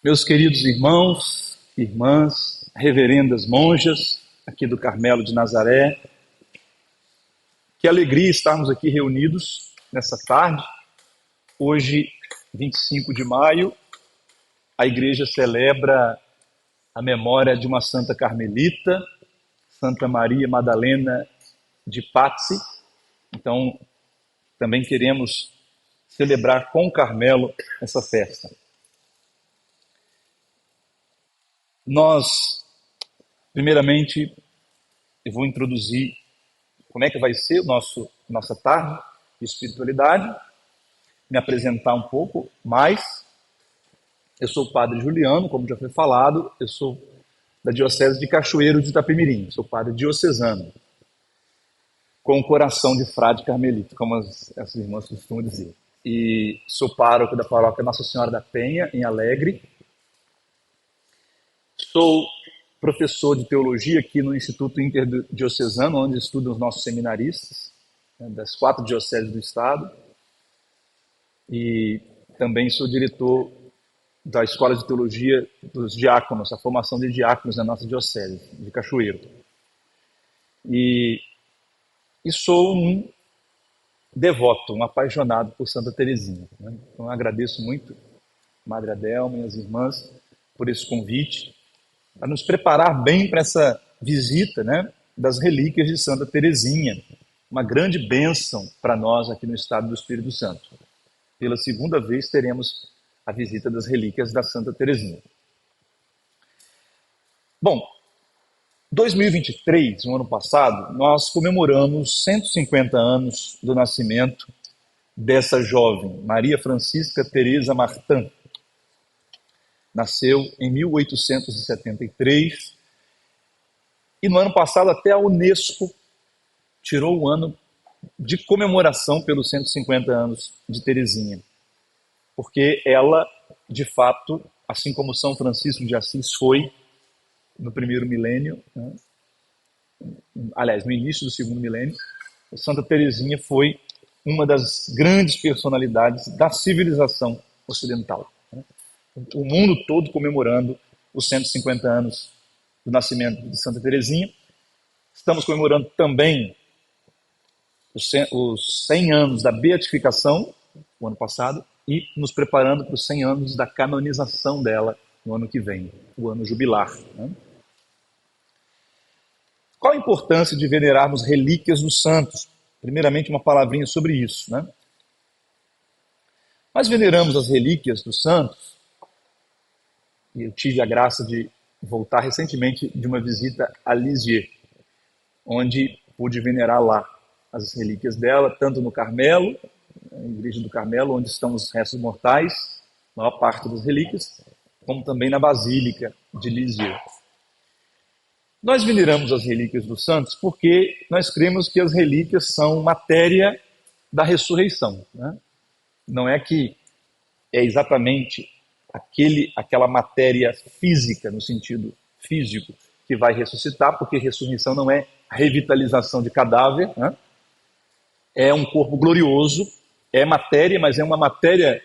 Meus queridos irmãos, irmãs, reverendas monjas aqui do Carmelo de Nazaré, que alegria estarmos aqui reunidos nessa tarde. Hoje, 25 de maio, a igreja celebra a memória de uma santa carmelita, Santa Maria Madalena de Pazzi. Então, também queremos celebrar com o Carmelo essa festa. Nós, primeiramente, eu vou introduzir como é que vai ser nossa tarde de espiritualidade, me apresentar um pouco mais. Eu sou o padre Juliano, como já foi falado, eu sou da Diocese de Cachoeiro de Itapemirim, sou padre diocesano, com o coração de frade carmelita, como as irmãs costumam dizer. E sou pároco da paróquia Nossa Senhora da Penha, em Alegre. Sou professor de teologia aqui no Instituto Interdiocesano, onde estudam os nossos seminaristas, das 4 dioceses do estado. E também sou diretor da Escola de Teologia dos Diáconos, a formação de diáconos na nossa diocese de Cachoeiro. E sou um devoto, um apaixonado por Santa Teresinha. Então agradeço muito, Madre Adelma e as irmãs, por esse convite, para nos preparar bem para essa visita, das relíquias de Santa Teresinha, uma grande bênção para nós aqui no estado do Espírito Santo. Pela segunda vez teremos a visita das relíquias da Santa Teresinha. Bom, 2023, no ano passado, nós comemoramos 150 anos do nascimento dessa jovem, Maria Francisca Teresa Martin. Nasceu em 1873 e no ano passado até a Unesco tirou o ano de comemoração pelos 150 anos de Teresinha, porque ela, de fato, assim como São Francisco de Assis foi no primeiro milênio, aliás, no início do segundo milênio, Santa Teresinha foi uma das grandes personalidades da civilização ocidental. O mundo todo comemorando os 150 anos do nascimento de Santa Teresinha. Estamos comemorando também os 100 anos da beatificação, o ano passado, e nos preparando para os 100 anos da canonização dela no ano que vem, o ano jubilar. Qual a importância de venerarmos relíquias dos santos? Primeiramente, uma palavrinha sobre isso. Nós veneramos as relíquias dos santos. Eu tive a graça de voltar recentemente de uma visita a Lisieux, onde pude venerar lá as relíquias dela, tanto no Carmelo, na igreja do Carmelo, onde estão os restos mortais, a maior parte das relíquias, como também na Basílica de Lisieux. Nós veneramos as relíquias dos santos porque nós cremos que as relíquias são matéria da ressurreição. Não é que é exatamente aquela matéria física, no sentido físico, que vai ressuscitar, porque ressurreição não é revitalização de cadáver, é um corpo glorioso, é matéria, mas é uma matéria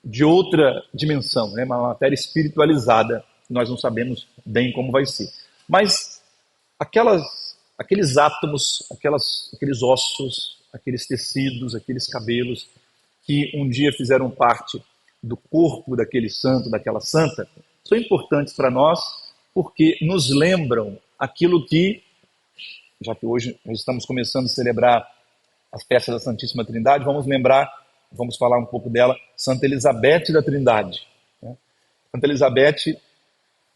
de outra dimensão, uma matéria espiritualizada, nós não sabemos bem como vai ser. Mas aqueles átomos, aqueles ossos, aqueles tecidos, aqueles cabelos, que um dia fizeram parte do corpo daquele santo, daquela santa, são importantes para nós porque nos lembram aquilo que, já que hoje nós estamos começando a celebrar as festas da Santíssima Trindade, vamos falar um pouco dela, Santa Elizabeth da Trindade. Santa Elizabeth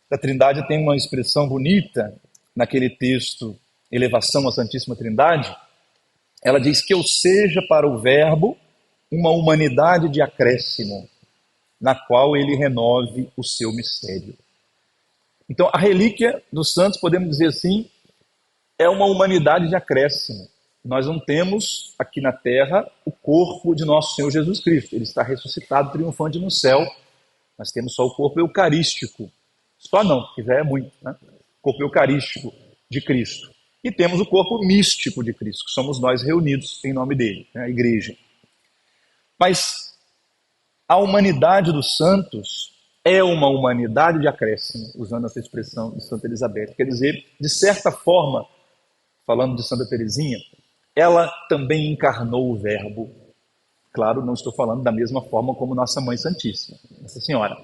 da Trindade tem uma expressão bonita naquele texto Elevação à Santíssima Trindade. Ela diz que eu seja para o Verbo uma humanidade de acréscimo, na qual ele renove o seu mistério. Então, a relíquia dos santos, podemos dizer assim, é uma humanidade de acréscimo. Nós não temos aqui na terra o corpo de nosso Senhor Jesus Cristo. Ele está ressuscitado, triunfante no céu. Nós temos só o corpo eucarístico. Só não, porque já é muito, O corpo eucarístico de Cristo. E temos o corpo místico de Cristo, que somos nós reunidos em nome dele, a igreja. Mas a humanidade dos santos é uma humanidade de acréscimo, usando essa expressão de Santa Elizabeth. Quer dizer, de certa forma, falando de Santa Teresinha, ela também encarnou o Verbo. Claro, não estou falando da mesma forma como Nossa Mãe Santíssima, Nossa Senhora.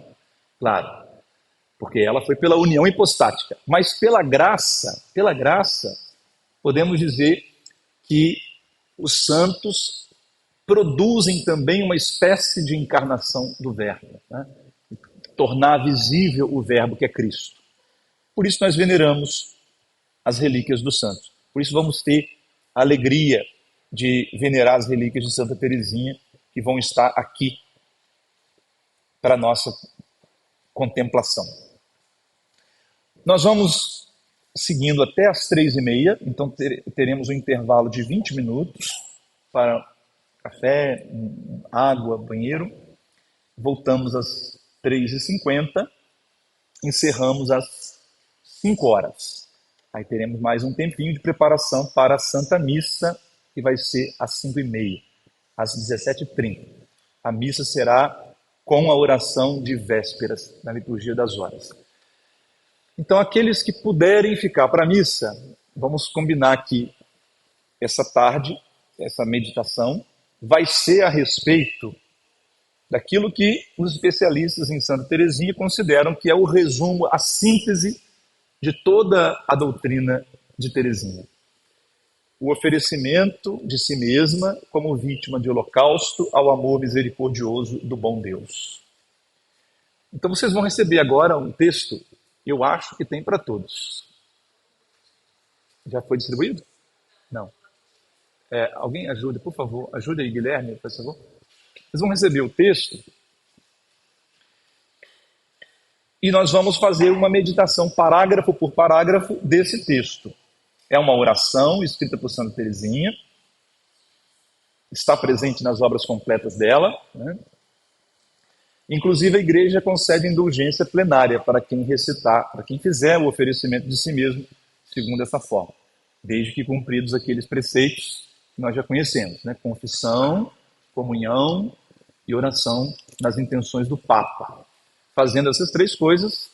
Claro, porque ela foi pela união hipostática. Mas pela graça, podemos dizer que os santos produzem também uma espécie de encarnação do Verbo, né? Tornar visível o Verbo que é Cristo. Por isso nós veneramos as relíquias dos santos. Por isso vamos ter a alegria de venerar as relíquias de Santa Teresinha, que vão estar aqui para a nossa contemplação. Nós vamos seguindo até as 3h30, então teremos um intervalo de 20 minutos para café, água, banheiro. Voltamos às 3h50, encerramos às 5 horas. Aí teremos mais um tempinho de preparação para a Santa Missa, que vai ser às 5h30, às 17h30. A missa será com a oração de vésperas, na liturgia das horas. Então, aqueles que puderem ficar para a missa, vamos combinar que essa tarde, essa meditação, vai ser a respeito daquilo que os especialistas em Santa Teresinha consideram que é o resumo, a síntese de toda a doutrina de Teresinha. O oferecimento de si mesma como vítima de holocausto ao amor misericordioso do bom Deus. Então vocês vão receber agora um texto, eu acho que tem para todos. Já foi distribuído? Não. Alguém ajude, por favor. Ajude aí, Guilherme, por favor. Vocês vão receber o texto e nós vamos fazer uma meditação parágrafo por parágrafo desse texto. É uma oração escrita por Santa Teresinha, está presente nas obras completas dela, né? Inclusive a igreja concede indulgência plenária para quem recitar, para quem fizer o oferecimento de si mesmo, segundo essa forma, desde que cumpridos aqueles preceitos que nós já conhecemos, né? Confissão, comunhão e oração nas intenções do Papa. Fazendo essas três coisas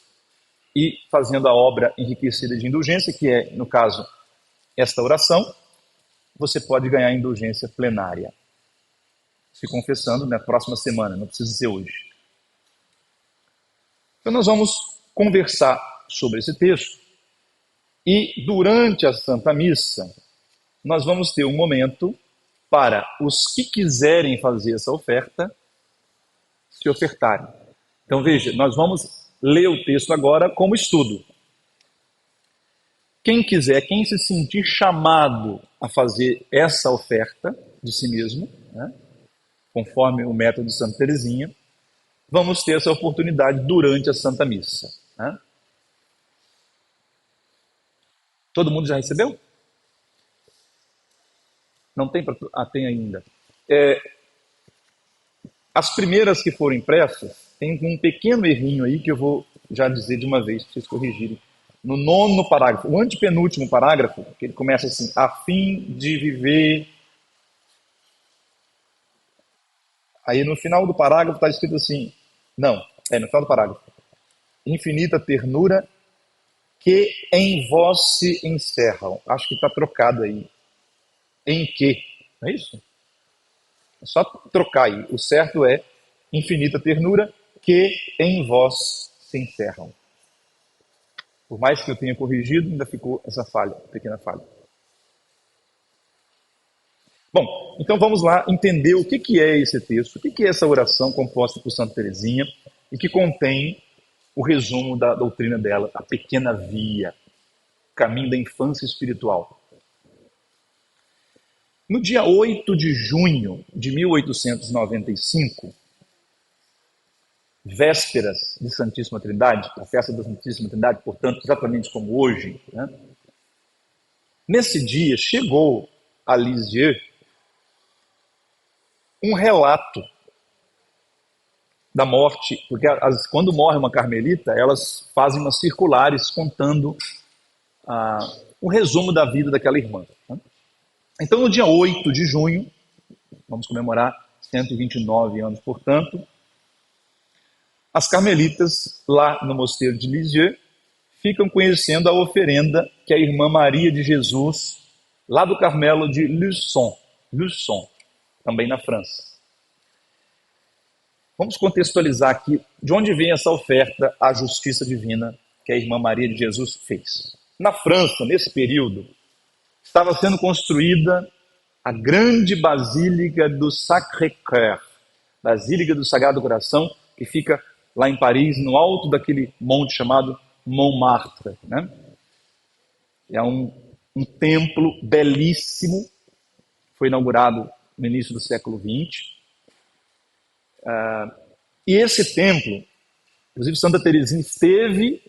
e fazendo a obra enriquecida de indulgência, que é, no caso, esta oração, você pode ganhar indulgência plenária, se confessando na próxima semana, não precisa ser hoje. Então nós vamos conversar sobre esse texto e durante a Santa Missa nós vamos ter um momento para os que quiserem fazer essa oferta se ofertarem. Então veja, nós vamos ler o texto agora como estudo. Quem quiser, quem se sentir chamado a fazer essa oferta de si mesmo, né, conforme o método de Santa Teresinha, vamos ter essa oportunidade durante a Santa Missa. Né? Todo mundo já recebeu? Não tem? Tem ainda. As primeiras que foram impressas, tem um pequeno errinho aí que eu vou já dizer de uma vez para vocês corrigirem. No 9º parágrafo, o antepenúltimo parágrafo, que ele começa assim, a fim de viver. Aí no final do parágrafo está escrito assim, no final do parágrafo, infinita ternura que em vós se encerram. Acho que está trocado aí. Em que? Não é isso? É só trocar aí. O certo é infinita ternura que em vós se encerram. Por mais que eu tenha corrigido, ainda ficou essa falha, pequena falha. Bom, então vamos lá entender o que é esse texto, o que é essa oração composta por Santa Teresinha e que contém o resumo da doutrina dela, a pequena via, caminho da infância espiritual. No dia 8 de junho de 1895, vésperas de Santíssima Trindade, a festa da Santíssima Trindade, portanto, exatamente como hoje, né? Nesse dia chegou a Lisieux um relato da morte, porque quando morre uma carmelita, elas fazem umas circulares contando o resumo da vida daquela irmã. Né? Então, no dia 8 de junho, vamos comemorar 129 anos, portanto, as carmelitas, lá no mosteiro de Lisieux, ficam conhecendo a oferenda que a irmã Maria de Jesus, lá do Carmelo de Luçon, também na França. Vamos contextualizar aqui de onde vem essa oferta à justiça divina que a irmã Maria de Jesus fez. Na França, nesse período, estava sendo construída a grande Basílica do Sacré-Cœur, Basílica do Sagrado Coração, que fica lá em Paris, no alto daquele monte chamado Montmartre. Né? É um templo belíssimo, foi inaugurado no início do século XX. E esse templo, inclusive Santa Teresinha esteve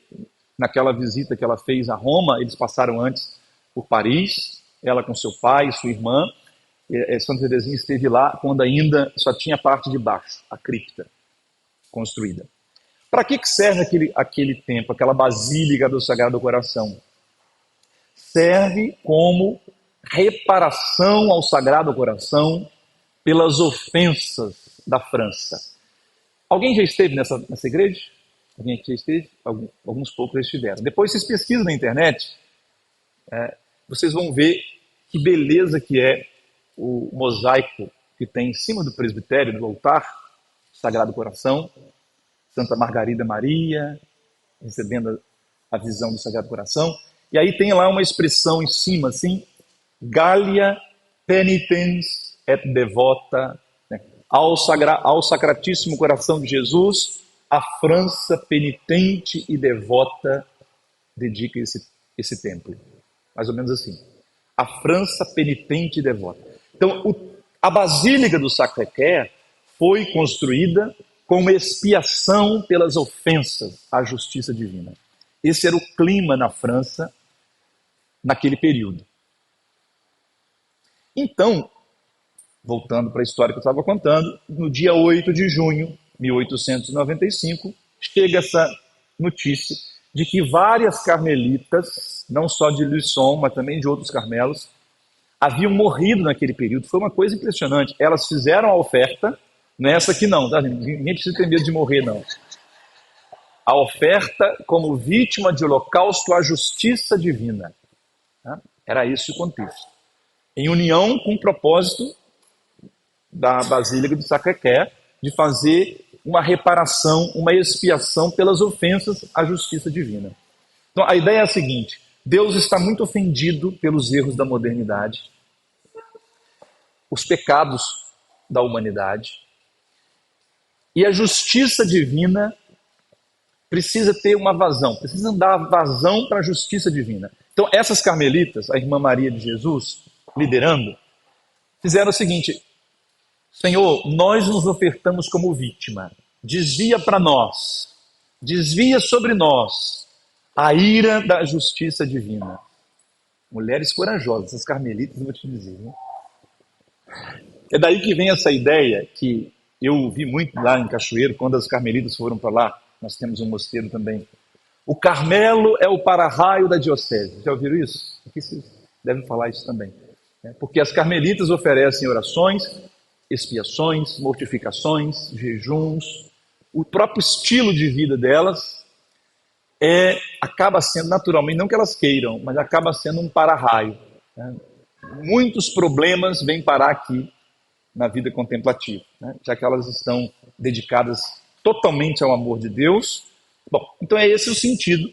naquela visita que ela fez a Roma, eles passaram antes por Paris, ela com seu pai e sua irmã. Santa Teresinha esteve lá quando ainda só tinha a parte de baixo, a cripta construída. Para que serve aquele templo, aquela Basílica do Sagrado Coração? Serve como reparação ao Sagrado Coração pelas ofensas da França. Alguém já esteve nessa igreja? Alguém aqui já esteve? Alguns poucos já estiveram. Depois vocês pesquisam na internet, vocês vão ver que beleza que é o mosaico que tem em cima do presbitério, do altar, Sagrado Coração, Santa Margarida Maria, recebendo a visão do Sagrado Coração. E aí tem lá uma expressão em cima, assim, Gallia penitens et devota, né? Ao Sacratíssimo Coração de Jesus, a França penitente e devota dedica esse templo. Mais ou menos assim. A França penitente e devota. Então, a Basílica do Sacré-Cœur foi construída como expiação pelas ofensas à justiça divina. Esse era o clima na França naquele período. Então, voltando para a história que eu estava contando, no dia 8 de junho de 1895, chega essa notícia de que várias carmelitas, não só de Luçon, mas também de outros carmelos, haviam morrido naquele período. Foi uma coisa impressionante. Elas fizeram a oferta, não é essa aqui não, tá? Ninguém precisa ter medo de morrer, não. A oferta como vítima de holocausto à justiça divina. Tá? Era esse o contexto. Em união com o propósito da Basílica do Sacré-Cœur de fazer uma reparação, uma expiação pelas ofensas à justiça divina. Então a ideia é a seguinte: Deus está muito ofendido pelos erros da modernidade, os pecados da humanidade, e a justiça divina precisa ter uma vazão, precisa dar vazão para a justiça divina. Então essas carmelitas, a irmã Maria de Jesus, liderando, fizeram o seguinte: Senhor, nós nos ofertamos como vítima, desvia para nós, desvia sobre nós a ira da justiça divina. Mulheres corajosas, essas carmelitas, eu vou te dizer. Né? É daí que vem essa ideia que eu vi muito lá em Cachoeiro, quando as carmelitas foram para lá. Nós temos um mosteiro também. O Carmelo é o para-raio da diocese. Já ouviram isso? Aqui vocês devem falar isso também. Porque as carmelitas oferecem orações, expiações, mortificações, jejuns. O próprio estilo de vida delas acaba sendo naturalmente, não que elas queiram, mas acaba sendo um para-raio. Né? Muitos problemas vêm parar aqui na vida contemplativa, né? Já que elas estão dedicadas totalmente ao amor de Deus. Bom, então é esse o sentido.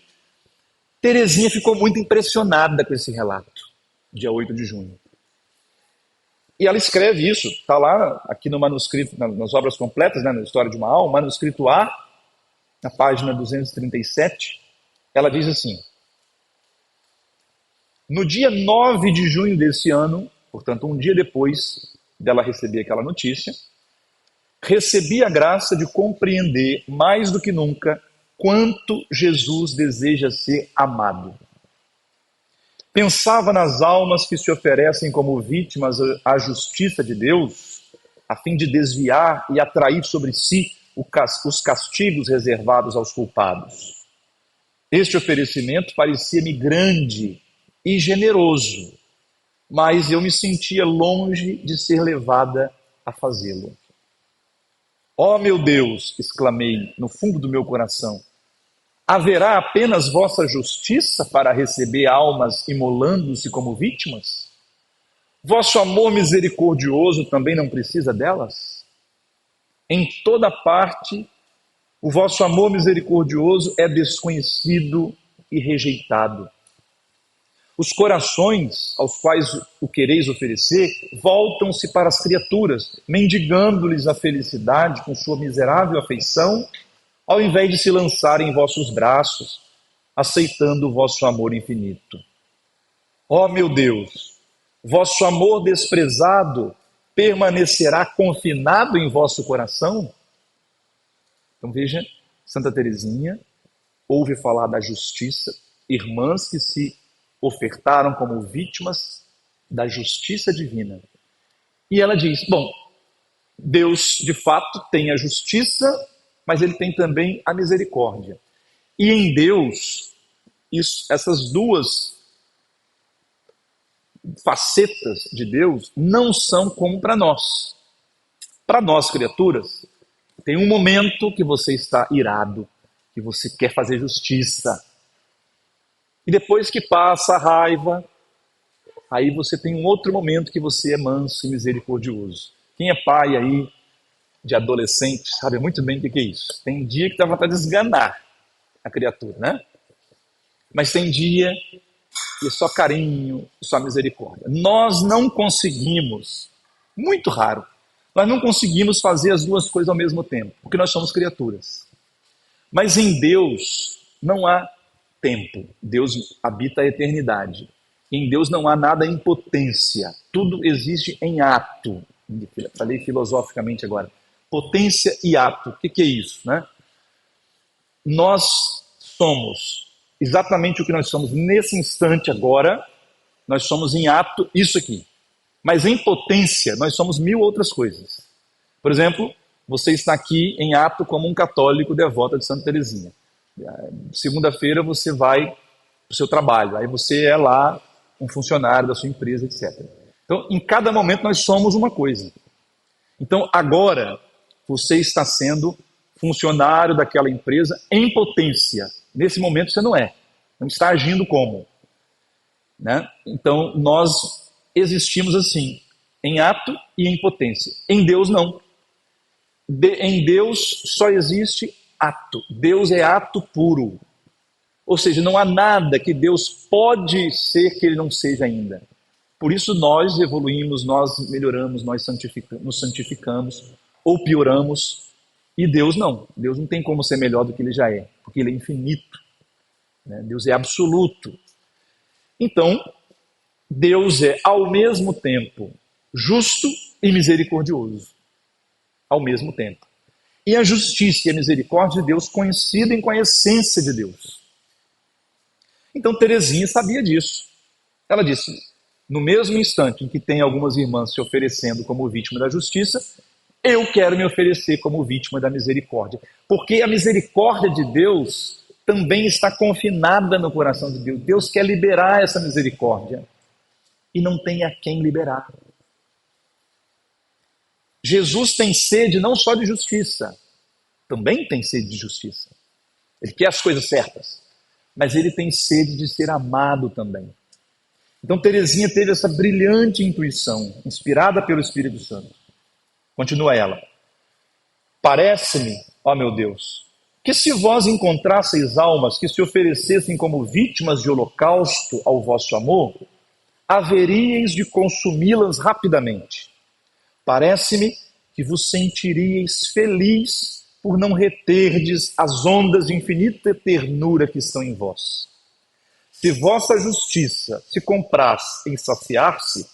Teresinha ficou muito impressionada com esse relato, dia 8 de junho. E ela escreve isso, está lá aqui no manuscrito, nas obras completas, né, na História de uma Alma, manuscrito A, na página 237, ela diz assim: no dia 9 de junho desse ano, portanto um dia depois dela receber aquela notícia, recebi a graça de compreender mais do que nunca quanto Jesus deseja ser amado. Pensava nas almas que se oferecem como vítimas à justiça de Deus, a fim de desviar e atrair sobre si os castigos reservados aos culpados. Este oferecimento parecia-me grande e generoso, mas eu me sentia longe de ser levada a fazê-lo. Ó meu Deus, exclamei no fundo do meu coração, haverá apenas vossa justiça para receber almas imolando-se como vítimas? Vosso amor misericordioso também não precisa delas? Em toda parte, o vosso amor misericordioso é desconhecido e rejeitado. Os corações aos quais o quereis oferecer voltam-se para as criaturas, mendigando-lhes a felicidade com sua miserável afeição, ao invés de se lançarem em vossos braços, aceitando o vosso amor infinito. Ó meu Deus, vosso amor desprezado permanecerá confinado em vosso coração? Então veja, Santa Teresinha ouve falar da justiça, irmãs que se ofertaram como vítimas da justiça divina. E ela diz, bom, Deus de fato tem a justiça, mas ele tem também a misericórdia. E em Deus, essas duas facetas de Deus não são como para nós. Para nós, criaturas, tem um momento que você está irado, que você quer fazer justiça. E depois que passa a raiva, aí você tem um outro momento que você é manso e misericordioso. Quem é pai aí de adolescente sabe muito bem o que é isso. Tem dia que dá vontade de esganar a criatura, né? Mas tem dia que é só carinho, só misericórdia. Nós não conseguimos, muito raro, nós não conseguimos fazer as duas coisas ao mesmo tempo, porque nós somos criaturas. Mas em Deus não há tempo. Deus habita a eternidade. Em Deus não há nada em potência. Tudo existe em ato. Falei filosoficamente agora. Potência e ato. O que é isso, né? Nós somos exatamente o que nós somos nesse instante agora. Nós somos em ato isso aqui. Mas em potência nós somos mil outras coisas. Por exemplo, você está aqui em ato como um católico devoto de Santa Teresinha. Segunda-feira você vai para o seu trabalho, aí você é lá um funcionário da sua empresa, etc. Então, em cada momento nós somos uma coisa. Então, agora, você está sendo funcionário daquela empresa em potência. Nesse momento você não é. Não está agindo como. Né? Então, nós existimos assim, em ato e em potência. Em Deus, não. Em Deus só existe ato. Deus é ato puro. Ou seja, não há nada que Deus pode ser que ele não seja ainda. Por isso nós evoluímos, nós melhoramos, nós nos santificamos ou pioramos. E Deus não. Deus não tem como ser melhor do que ele já é, porque ele é infinito. Né? Deus é absoluto. Então, Deus é ao mesmo tempo justo e misericordioso. Ao mesmo tempo. E a justiça e a misericórdia de Deus coincidem com a essência de Deus. Então Teresinha sabia disso. Ela disse, no mesmo instante em que tem algumas irmãs se oferecendo como vítima da justiça, eu quero me oferecer como vítima da misericórdia. Porque a misericórdia de Deus também está confinada no coração de Deus. Deus quer liberar essa misericórdia. E não tem a quem liberar. Jesus tem sede não só de justiça, também tem sede de justiça. Ele quer as coisas certas, mas ele tem sede de ser amado também. Então Teresinha teve essa brilhante intuição, inspirada pelo Espírito Santo. Continua ela. Parece-me, ó meu Deus, que se vós encontrasseis almas que se oferecessem como vítimas de holocausto ao vosso amor, haveríeis de consumi-las rapidamente. Parece-me que vos sentiríeis feliz por não reterdes as ondas de infinita ternura que estão em vós. Se vossa justiça se compraz em saciar-se,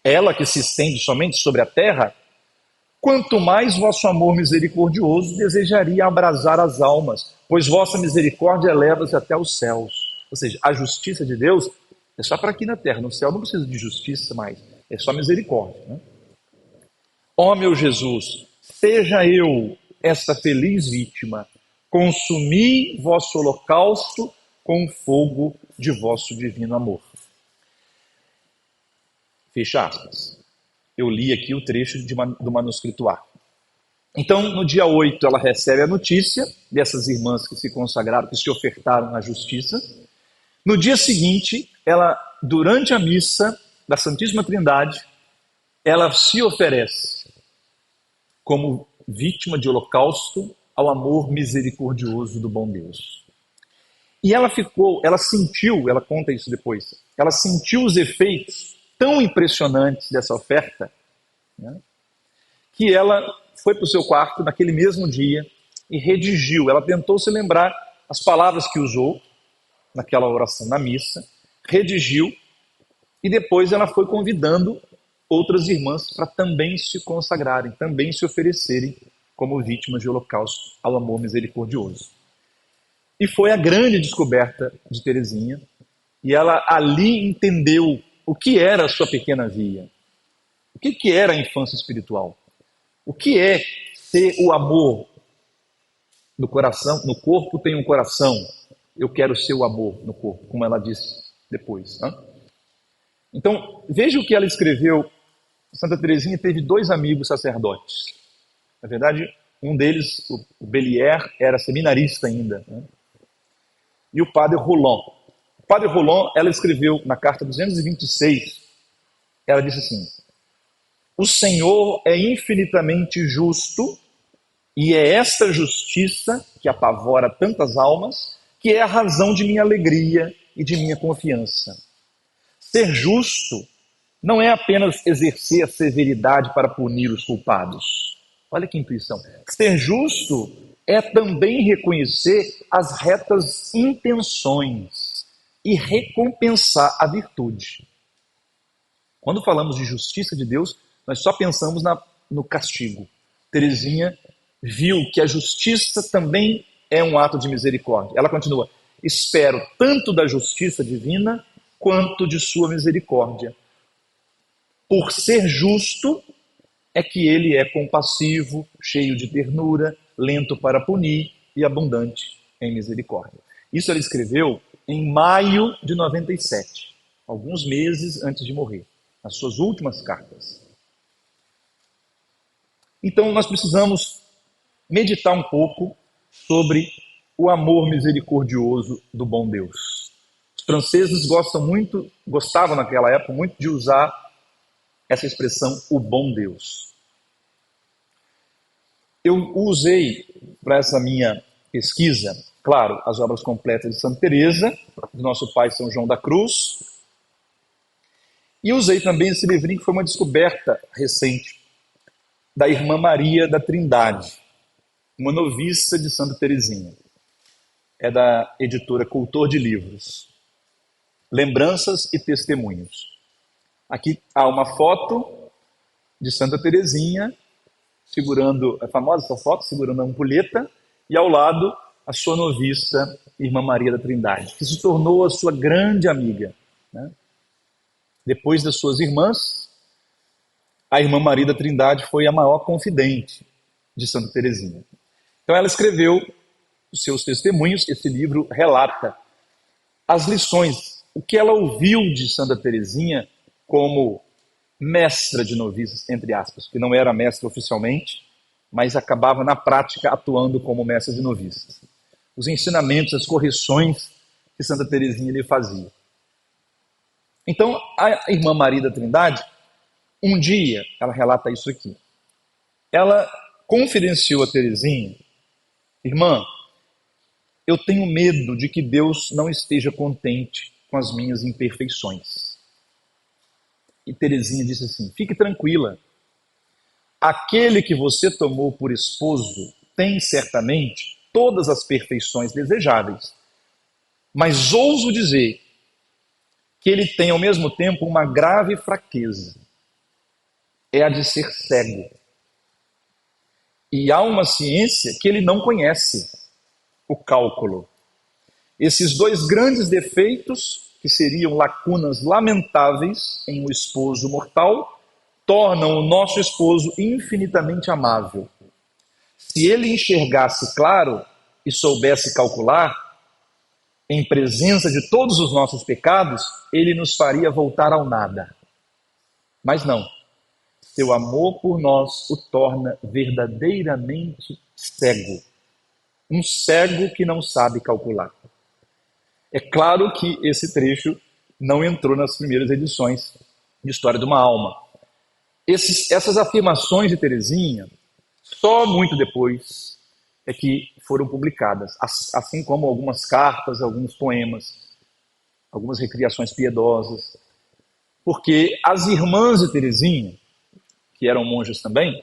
ela que se estende somente sobre a terra, quanto mais vosso amor misericordioso desejaria abrasar as almas, pois vossa misericórdia eleva-se até os céus. Ou seja, a justiça de Deus é só para aqui na terra, no céu não precisa de justiça mais, é só misericórdia, né? Ó meu Jesus, seja eu esta feliz vítima, consumi vosso holocausto com o fogo de vosso divino amor. Fecha aspas. Eu li aqui o trecho do manuscrito A. Então, no dia 8, ela recebe a notícia dessas irmãs que se consagraram, que se ofertaram à justiça. No dia seguinte, ela, durante a missa da Santíssima Trindade, ela se oferece como vítima de holocausto ao amor misericordioso do bom Deus. E ela sentiu, ela conta isso depois, ela sentiu os efeitos tão impressionantes dessa oferta, né, que ela foi para o seu quarto naquele mesmo dia e redigiu. Ela tentou se lembrar as palavras que usou naquela oração na missa, redigiu e depois ela foi convidando outras irmãs para também se consagrarem, também se oferecerem como vítimas de holocausto ao amor misericordioso. E foi a grande descoberta de Teresinha, e ela ali entendeu o que era a sua pequena via, o que era a infância espiritual, o que é ter o amor no coração, no corpo tem um coração, eu quero ser o amor no corpo, como ela disse depois. Né? Então, veja o que ela escreveu. Santa Teresinha teve 2 amigos sacerdotes. Na verdade, um deles, o Belier, era seminarista ainda, né? E o padre Roland. O padre Roland, ela escreveu na carta 226, ela disse assim: o Senhor é infinitamente justo, e é esta justiça que apavora tantas almas, que é a razão de minha alegria e de minha confiança. Ser justo não é apenas exercer a severidade para punir os culpados. Olha que intuição. Ser justo é também reconhecer as retas intenções e recompensar a virtude. Quando falamos de justiça de Deus, nós só pensamos no castigo. Teresinha viu que a justiça também é um ato de misericórdia. Ela continua: espero tanto da justiça divina quanto de sua misericórdia. Por ser justo, é que ele é compassivo, cheio de ternura, lento para punir e abundante em misericórdia. Isso ela escreveu em maio de 97, alguns meses antes de morrer, nas suas últimas cartas. Então nós precisamos meditar um pouco sobre o amor misericordioso do bom Deus. Os franceses gostavam naquela época muito de usar essa expressão, o bom Deus. Eu usei para essa minha pesquisa, claro, as obras completas de Santa Teresa, do nosso pai São João da Cruz, e usei também esse livrinho que foi uma descoberta recente da Irmã Maria da Trindade, uma noviça de Santa Teresinha. É da editora Cultor de Livros. Lembranças e Testemunhos. Aqui há uma foto de Santa Teresinha, segurando, a famosa essa foto, segurando a ampulheta, e ao lado a sua noviça, Irmã Maria da Trindade, que se tornou a sua grande amiga. Né? Depois das suas irmãs, a Irmã Maria da Trindade foi a maior confidente de Santa Teresinha. Então ela escreveu os seus testemunhos, esse livro relata as lições, o que ela ouviu de Santa Teresinha como mestra de noviças, entre aspas, que não era mestra oficialmente, mas acabava na prática atuando como mestra de noviças. Os ensinamentos, as correções que Santa Teresinha lhe fazia. Então, a Irmã Maria da Trindade, um dia, ela relata isso aqui, ela confidenciou a Teresinha: irmã, eu tenho medo de que Deus não esteja contente com as minhas imperfeições. E Teresinha disse assim: fique tranquila, aquele que você tomou por esposo tem certamente todas as perfeições desejáveis, mas ouso dizer que ele tem ao mesmo tempo uma grave fraqueza, é a de ser cego. E há uma ciência que ele não conhece, o cálculo. Esses 2 grandes defeitos, que seriam lacunas lamentáveis em um esposo mortal, tornam o nosso esposo infinitamente amável. Se ele enxergasse claro e soubesse calcular, em presença de todos os nossos pecados, ele nos faria voltar ao nada. Mas não. Seu amor por nós o torna verdadeiramente cego. Um cego que não sabe calcular. É claro que esse trecho não entrou nas primeiras edições de História de uma Alma. Essas afirmações de Teresinha, só muito depois é que foram publicadas, assim como algumas cartas, alguns poemas, algumas recriações piedosas, porque as irmãs de Teresinha, que eram monjas também,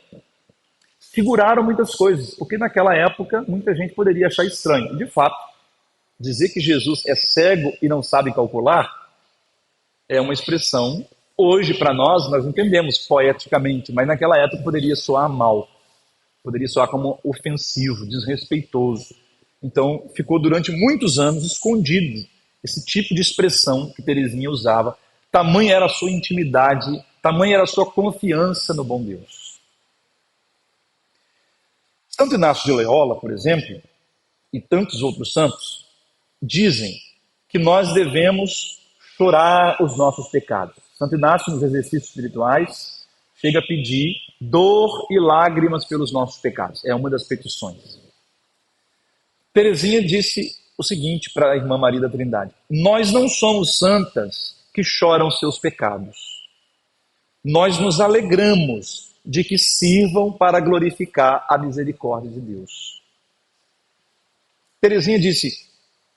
figuraram muitas coisas, porque naquela época muita gente poderia achar estranho. De fato, dizer que Jesus é cego e não sabe calcular é uma expressão, hoje para nós entendemos poeticamente, mas naquela época poderia soar mal, poderia soar como ofensivo, desrespeitoso. Então ficou durante muitos anos escondido esse tipo de expressão que Teresinha usava. Tamanha era a sua intimidade, tamanha era a sua confiança no bom Deus. Santo Inácio de Loyola, por exemplo, e tantos outros santos, dizem que nós devemos chorar os nossos pecados. Santo Inácio, nos exercícios espirituais, chega a pedir dor e lágrimas pelos nossos pecados. É uma das petições. Teresinha disse o seguinte para a irmã Maria da Trindade: nós não somos santas que choram seus pecados. Nós nos alegramos de que sirvam para glorificar a misericórdia de Deus. Teresinha disse: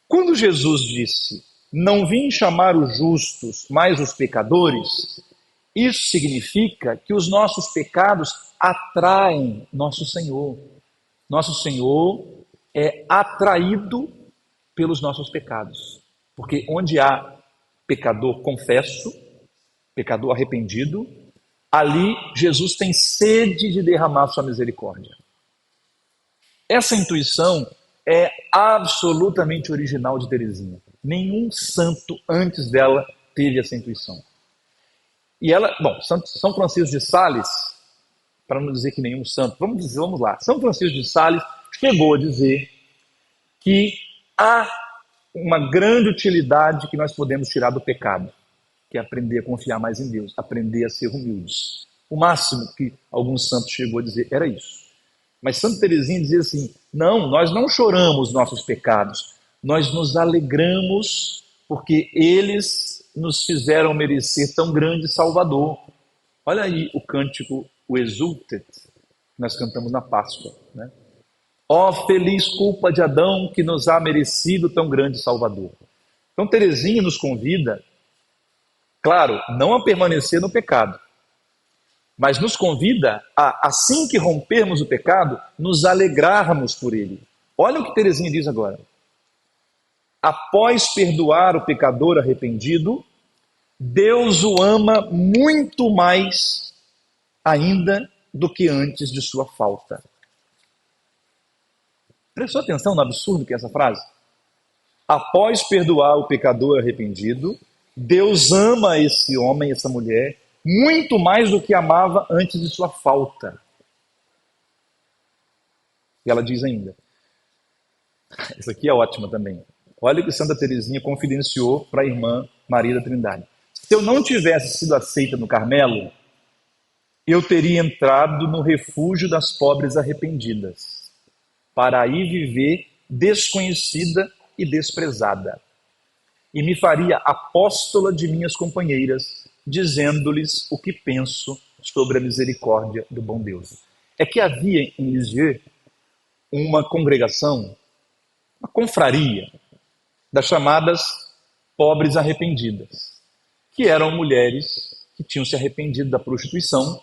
quando Jesus disse, não vim chamar os justos, mas os pecadores, isso significa que os nossos pecados atraem nosso Senhor. Nosso Senhor é atraído pelos nossos pecados. Porque onde há pecador confesso, pecador arrependido, ali Jesus tem sede de derramar sua misericórdia. Essa intuição é absolutamente original de Teresinha. Nenhum santo antes dela teve essa intuição. E ela, São Francisco de Sales, para não dizer que nenhum santo, vamos lá. São Francisco de Sales chegou a dizer que há uma grande utilidade que nós podemos tirar do pecado, que é aprender a confiar mais em Deus, aprender a ser humildes. O máximo que alguns santos chegou a dizer era isso. Mas Santa Teresinha dizia assim: não, nós não choramos nossos pecados, nós nos alegramos porque eles nos fizeram merecer tão grande Salvador. Olha aí o cântico, o Exultet, que nós cantamos na Páscoa, né? Ó feliz culpa de Adão que nos há merecido tão grande Salvador. Então Teresinha nos convida, claro, não a permanecer no pecado, mas nos convida a, assim que rompermos o pecado, nos alegrarmos por ele. Olha o que Teresinha diz agora. Após perdoar o pecador arrependido, Deus o ama muito mais ainda do que antes de sua falta. Prestou atenção no absurdo que é essa frase? Após perdoar o pecador arrependido, Deus ama esse homem, essa mulher, muito mais do que amava antes de sua falta. E ela diz ainda, isso aqui é ótimo também. Olha o que Santa Teresinha confidenciou para a irmã Maria da Trindade. Se eu não tivesse sido aceita no Carmelo, eu teria entrado no refúgio das pobres arrependidas, para aí viver desconhecida e desprezada. E me faria apóstola de minhas companheiras, dizendo-lhes o que penso sobre a misericórdia do bom Deus. É que havia em Lisieux uma congregação, uma confraria, das chamadas pobres arrependidas, que eram mulheres que tinham se arrependido da prostituição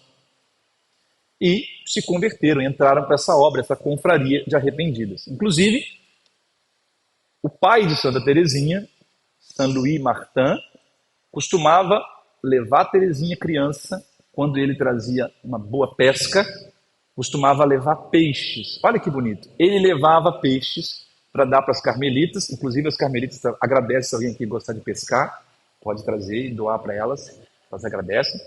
e se converteram, entraram para essa obra, essa confraria de arrependidas. Inclusive, o pai de Santa Teresinha, Saint Louis Martin, costumava levar Teresinha criança, quando ele trazia uma boa pesca, costumava levar peixes. Olha que bonito. Ele levava peixes para dar para as carmelitas, inclusive as carmelitas agradecem se alguém aqui gostar de pescar, pode trazer e doar para elas, elas agradecem.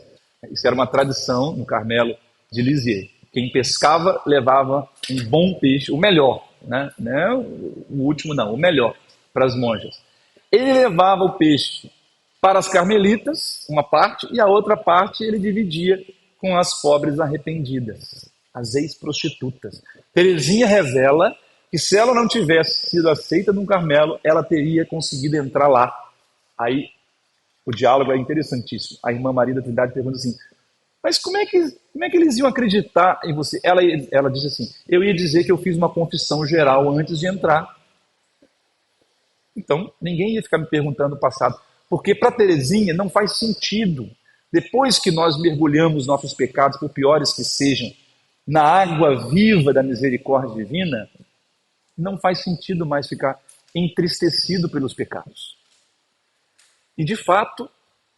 Isso era uma tradição no Carmelo de Lisieux. Quem pescava levava um bom peixe, o melhor, né? Não é o último não, o melhor para as monjas. Ele levava o peixe para as carmelitas, uma parte, e a outra parte ele dividia com as pobres arrependidas, as ex-prostitutas. Teresinha revela que se ela não tivesse sido aceita no Carmelo, ela teria conseguido entrar lá. Aí o diálogo é interessantíssimo. A irmã Maria da Trindade pergunta assim, mas como é que eles iam acreditar em você? Ela diz assim, eu ia dizer que eu fiz uma confissão geral antes de entrar. Então, ninguém ia ficar me perguntando o passado. Porque para Teresinha não faz sentido. Depois que nós mergulhamos nossos pecados, por piores que sejam, na água viva da misericórdia divina, não faz sentido mais ficar entristecido pelos pecados. E de fato,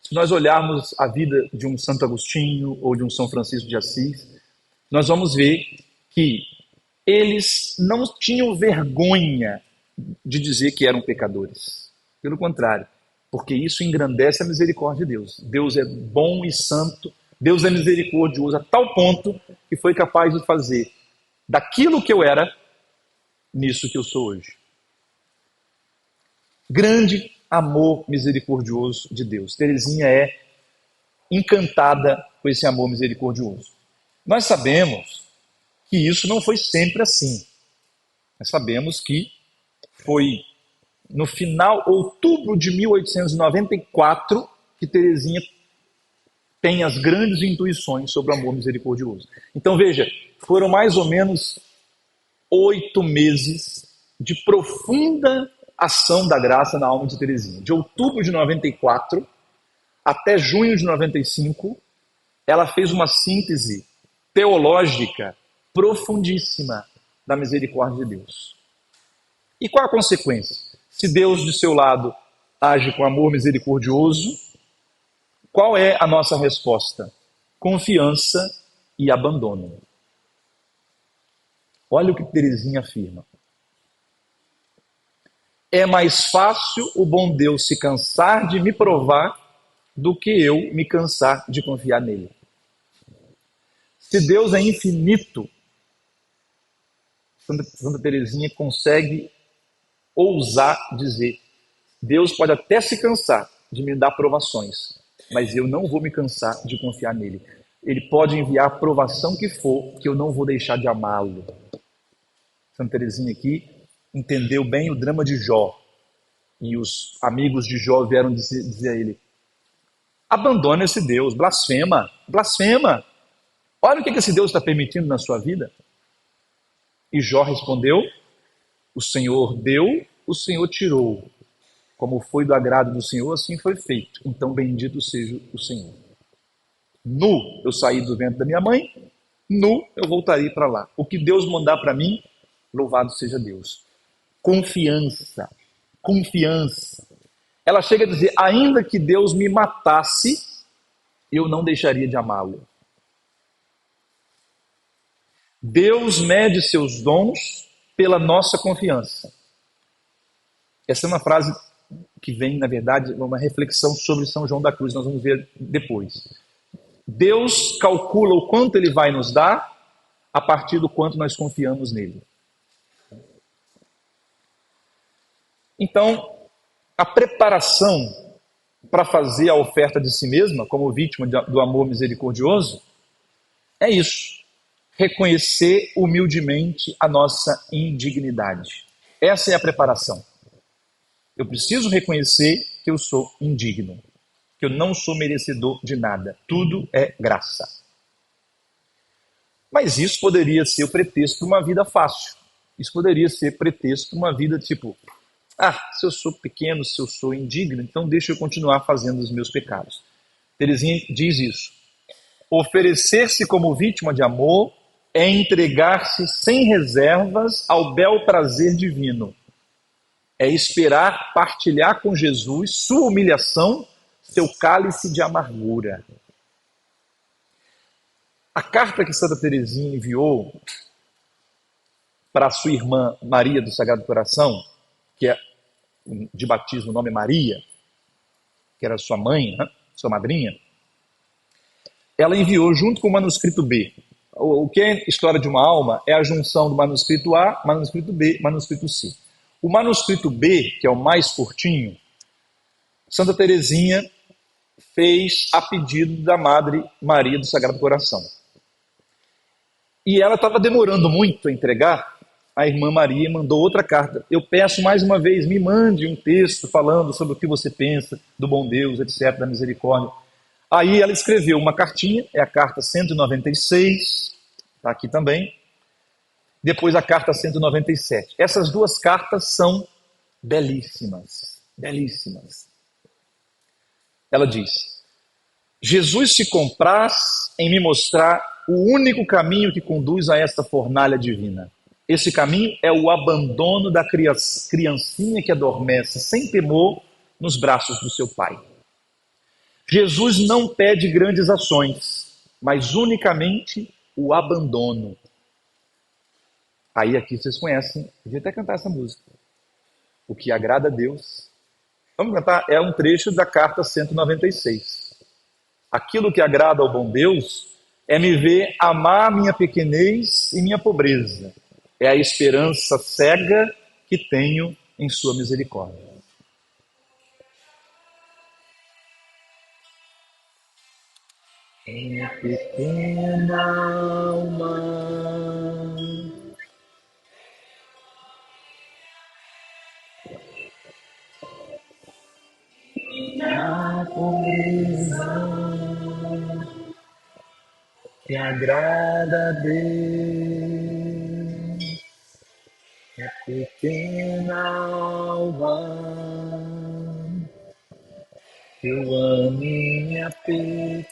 se nós olharmos a vida de um Santo Agostinho ou de um São Francisco de Assis, nós vamos ver que eles não tinham vergonha de dizer que eram pecadores. Pelo contrário, porque isso engrandece a misericórdia de Deus. Deus é bom e santo, Deus é misericordioso a tal ponto que foi capaz de fazer daquilo que eu era, nisso que eu sou hoje. Grande amor misericordioso de Deus. Teresinha é encantada com esse amor misericordioso. Nós sabemos que isso não foi sempre assim. Nós sabemos que foi no final, outubro de 1894, que Teresinha tem as grandes intuições sobre o amor misericordioso. Então veja, foram mais ou menos 8 meses de profunda ação da graça na alma de Teresinha. De outubro de 94 até junho de 95, ela fez uma síntese teológica profundíssima da misericórdia de Deus. E qual a consequência? Se Deus de seu lado age com amor misericordioso, qual é a nossa resposta? Confiança e abandono. Olha o que Teresinha afirma. É mais fácil o bom Deus se cansar de me provar do que eu me cansar de confiar nele. Se Deus é infinito, Santa Teresinha consegue ousar dizer, Deus pode até se cansar de me dar provações, mas eu não vou me cansar de confiar nele. Ele pode enviar a provação que for, que eu não vou deixar de amá-lo. Santa Teresinha aqui entendeu bem o drama de Jó. E os amigos de Jó vieram dizer a ele, abandona esse Deus, blasfema, blasfema. Olha o que esse Deus está permitindo na sua vida. E Jó respondeu, o Senhor deu, o Senhor tirou. Como foi do agrado do Senhor, assim foi feito. Então bendito seja o Senhor. Nu eu saí do ventre da minha mãe, nu eu voltarei para lá. O que Deus mandar para mim, louvado seja Deus. Confiança, confiança. Ela chega a dizer, ainda que Deus me matasse, eu não deixaria de amá-lo. Deus mede seus dons pela nossa confiança. Essa é uma frase que vem, na verdade, uma reflexão sobre São João da Cruz, nós vamos ver depois. Deus calcula o quanto Ele vai nos dar a partir do quanto nós confiamos nele. Então, a preparação para fazer a oferta de si mesma, como vítima do amor misericordioso, é isso. Reconhecer humildemente a nossa indignidade. Essa é a preparação. Eu preciso reconhecer que eu sou indigno, que eu não sou merecedor de nada. Tudo é graça. Mas isso poderia ser o pretexto para uma vida fácil. Isso poderia ser pretexto para uma vida tipo, se eu sou pequeno, se eu sou indigno, então deixa eu continuar fazendo os meus pecados. Teresinha diz isso. Oferecer-se como vítima de amor é entregar-se sem reservas ao bel prazer divino. É esperar partilhar com Jesus sua humilhação, seu cálice de amargura. A carta que Santa Teresinha enviou para a sua irmã Maria do Sagrado Coração, que é de batismo o nome é Maria, que era sua mãe, sua madrinha, ela enviou junto com o manuscrito B. O que é História de uma Alma é a junção do manuscrito A, manuscrito B, manuscrito C. O manuscrito B, que é o mais curtinho, Santa Teresinha fez a pedido da Madre Maria do Sagrado Coração. E ela estava demorando muito a entregar, a irmã Maria mandou outra carta. Eu peço mais uma vez, me mande um texto falando sobre o que você pensa do bom Deus, etc., da misericórdia. Aí ela escreveu uma cartinha, é a carta 196, está aqui também. Depois a carta 197. Essas duas cartas são belíssimas, belíssimas. Ela diz: Jesus se compraz em me mostrar o único caminho que conduz a esta fornalha divina. Esse caminho é o abandono da criancinha que adormece sem temor nos braços do seu pai. Jesus não pede grandes ações, mas unicamente o abandono. Aí aqui vocês conhecem, podia até cantar essa música. O que agrada a Deus. Vamos cantar, é um trecho da carta 196. Aquilo que agrada ao bom Deus é me ver amar minha pequenez e minha pobreza. É a esperança cega que tenho em sua misericórdia. Minha pequena alma, minha pobreza, que agrada a Deus, minha pequena alma, eu amo minha pequenez,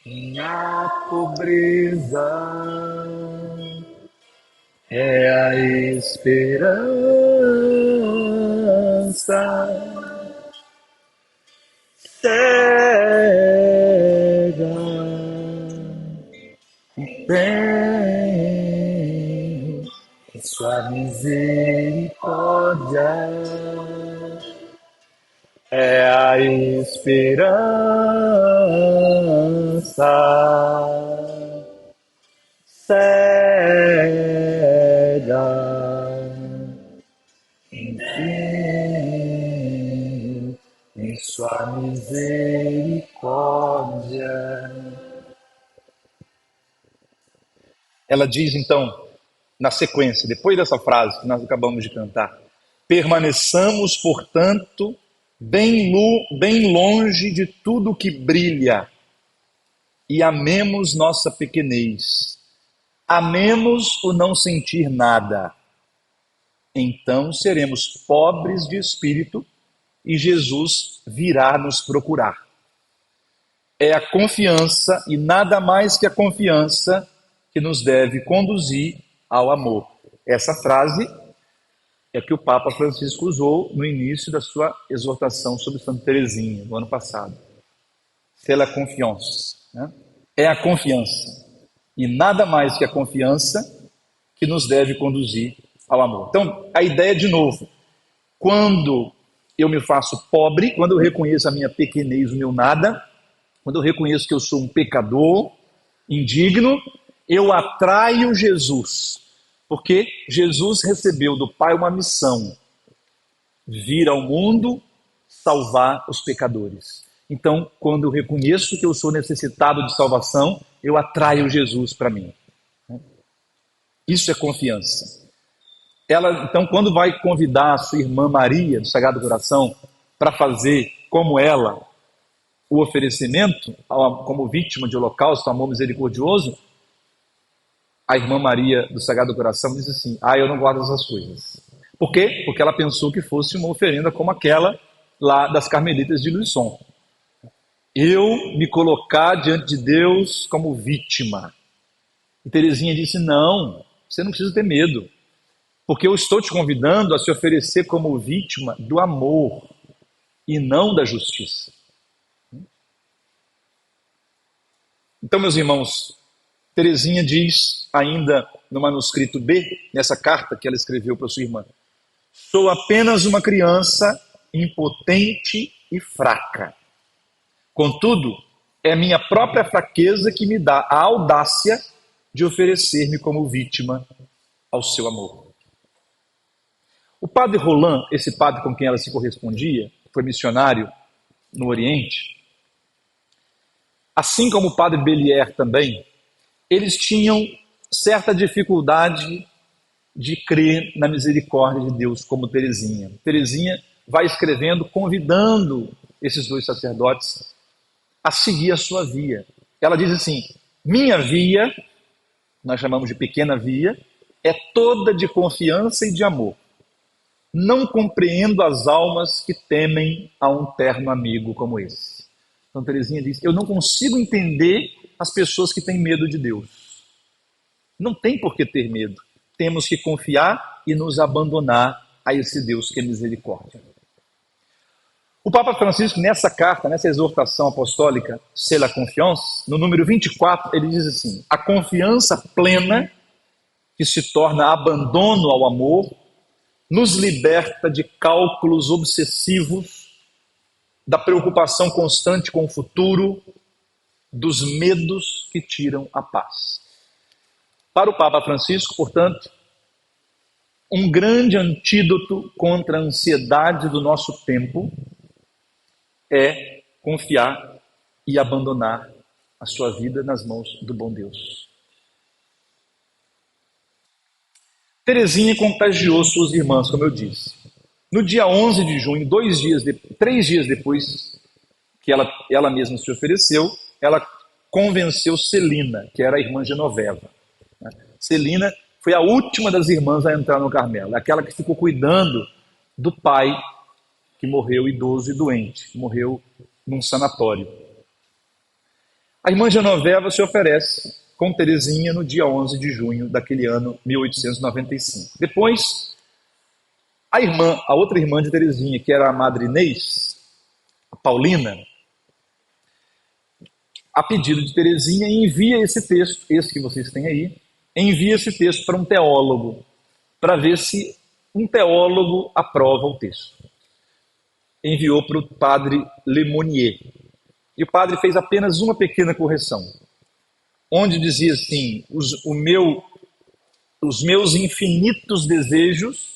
minha pobreza, é a esperança cega que tem em sua misericórdia, é a esperança cega em sua misericórdia. Ela diz então, na sequência, depois dessa frase que nós acabamos de cantar: permaneçamos, portanto, bem longe de tudo que brilha e amemos nossa pequenez. Amemos o não sentir nada. Então seremos pobres de espírito e Jesus virá nos procurar. É a confiança e nada mais que a confiança que nos deve conduzir ao amor. Essa frase é que o Papa Francisco usou no início da sua exortação sobre Santa Teresinha, no ano passado. C'est la confiance, né? É a confiança e nada mais que a confiança que nos deve conduzir ao amor. Então, a ideia, de novo, quando eu me faço pobre, quando eu reconheço a minha pequenez, o meu nada, quando eu reconheço que eu sou um pecador, indigno, eu atraio Jesus, porque Jesus recebeu do Pai uma missão: vir ao mundo salvar os pecadores. Então, quando eu reconheço que eu sou necessitado de salvação, eu atraio Jesus para mim. Isso é confiança. Ela, então, quando vai convidar a sua irmã Maria, do Sagrado Coração, para fazer, como ela, o oferecimento, como vítima de holocausto, amor misericordioso, a irmã Maria, do Sagrado Coração, diz assim: eu não gosto dessas coisas. Por quê? Porque ela pensou que fosse uma oferenda como aquela lá das Carmelitas de Luçon. Eu me colocar diante de Deus como vítima. E Teresinha disse: não, você não precisa ter medo, porque eu estou te convidando a se oferecer como vítima do amor e não da justiça. Então, meus irmãos, Teresinha diz ainda no manuscrito B, nessa carta que ela escreveu para sua irmã: sou apenas uma criança impotente e fraca. Contudo, é minha própria fraqueza que me dá a audácia de oferecer-me como vítima ao seu amor. O padre Roland, esse padre com quem ela se correspondia, foi missionário no Oriente, assim como o padre Bellier também, eles tinham certa dificuldade de crer na misericórdia de Deus, como Teresinha. Teresinha vai escrevendo, convidando esses dois sacerdotes a seguir a sua via. Ela diz assim: minha via, nós chamamos de pequena via, é toda de confiança e de amor. Não compreendo as almas que temem a um terno amigo como esse. Então Teresinha diz: eu não consigo entender as pessoas que têm medo de Deus. Não tem por que ter medo. Temos que confiar e nos abandonar a esse Deus que é misericórdia. O Papa Francisco, nessa carta, nessa exortação apostólica, C'est la confiance, no número 24, ele diz assim: a confiança plena, que se torna abandono ao amor, nos liberta de cálculos obsessivos, da preocupação constante com o futuro, dos medos que tiram a paz. Para o Papa Francisco, portanto, um grande antídoto contra a ansiedade do nosso tempo é confiar e abandonar a sua vida nas mãos do bom Deus. Teresinha contagiou suas irmãs, como eu disse. No dia 11 de junho, 3 dias depois que ela mesma se ofereceu, ela convenceu Celina, que era a irmã Genoveva. Celina foi a última das irmãs a entrar no Carmelo, aquela que ficou cuidando do pai que morreu idoso e doente, morreu num sanatório. A irmã Genoveva se oferece com Teresinha no dia 11 de junho daquele ano 1895. Depois, a outra irmã de Teresinha, que era a Madre Inês, a Paulina, a pedido de Teresinha, envia esse texto, esse que vocês têm aí, envia esse texto para um teólogo, para ver se um teólogo aprova o texto. Enviou para o padre Lemonnier. E o padre fez apenas uma pequena correção, onde dizia assim: os meus infinitos desejos,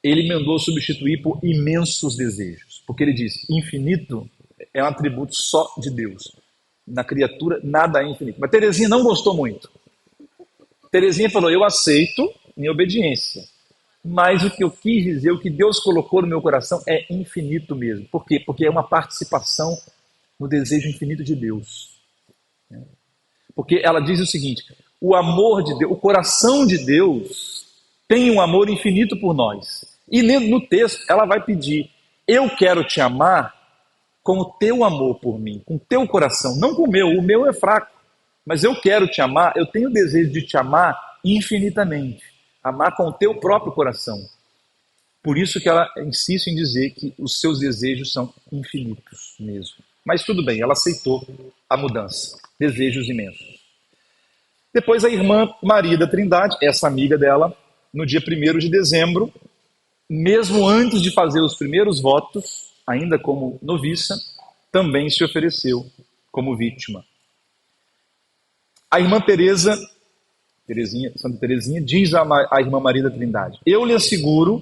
ele mandou substituir por imensos desejos, porque ele diz: infinito é um atributo só de Deus. Na criatura nada é infinito. Mas Teresinha não gostou muito. Teresinha falou: eu aceito minha obediência, mas o que eu quis dizer, o que Deus colocou no meu coração é infinito mesmo. Por quê? Porque é uma participação no desejo infinito de Deus. Porque ela diz o seguinte: o amor de Deus, o coração de Deus tem um amor infinito por nós. E no texto ela vai pedir: eu quero te amar com o teu amor por mim, com o teu coração, não com o meu é fraco, mas eu quero te amar, eu tenho o desejo de te amar infinitamente, amar com o teu próprio coração. Por isso que ela insiste em dizer que os seus desejos são infinitos mesmo. Mas tudo bem, ela aceitou a mudança, desejos imensos. Depois a irmã Maria da Trindade, essa amiga dela, no dia 1º de dezembro, mesmo antes de fazer os primeiros votos, ainda como noviça, também se ofereceu como vítima. A irmã Santa Teresinha, diz à irmã Maria da Trindade: eu lhe asseguro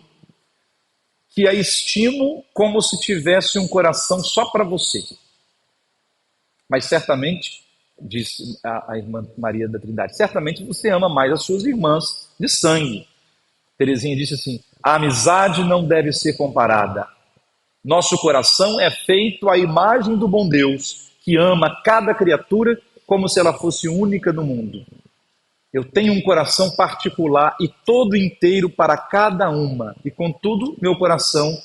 que a estimo como se tivesse um coração só para você. Mas certamente, diz a irmã Maria da Trindade, certamente você ama mais as suas irmãs de sangue. Teresinha disse assim: a amizade não deve ser comparada. Nosso coração é feito à imagem do bom Deus, que ama cada criatura como se ela fosse única no mundo. Eu tenho um coração particular e todo inteiro para cada uma, e contudo, meu coração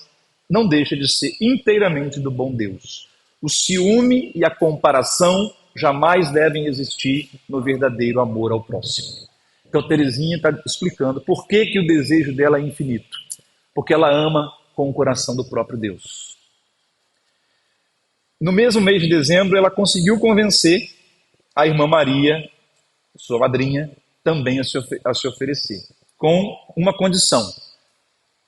não deixa de ser inteiramente do bom Deus. O ciúme e a comparação jamais devem existir no verdadeiro amor ao próximo. Então, Teresinha está explicando por que o desejo dela é infinito. Porque ela ama com o coração do próprio Deus. No mesmo mês de dezembro, ela conseguiu convencer a irmã Maria, sua madrinha, também a se oferecer, com uma condição.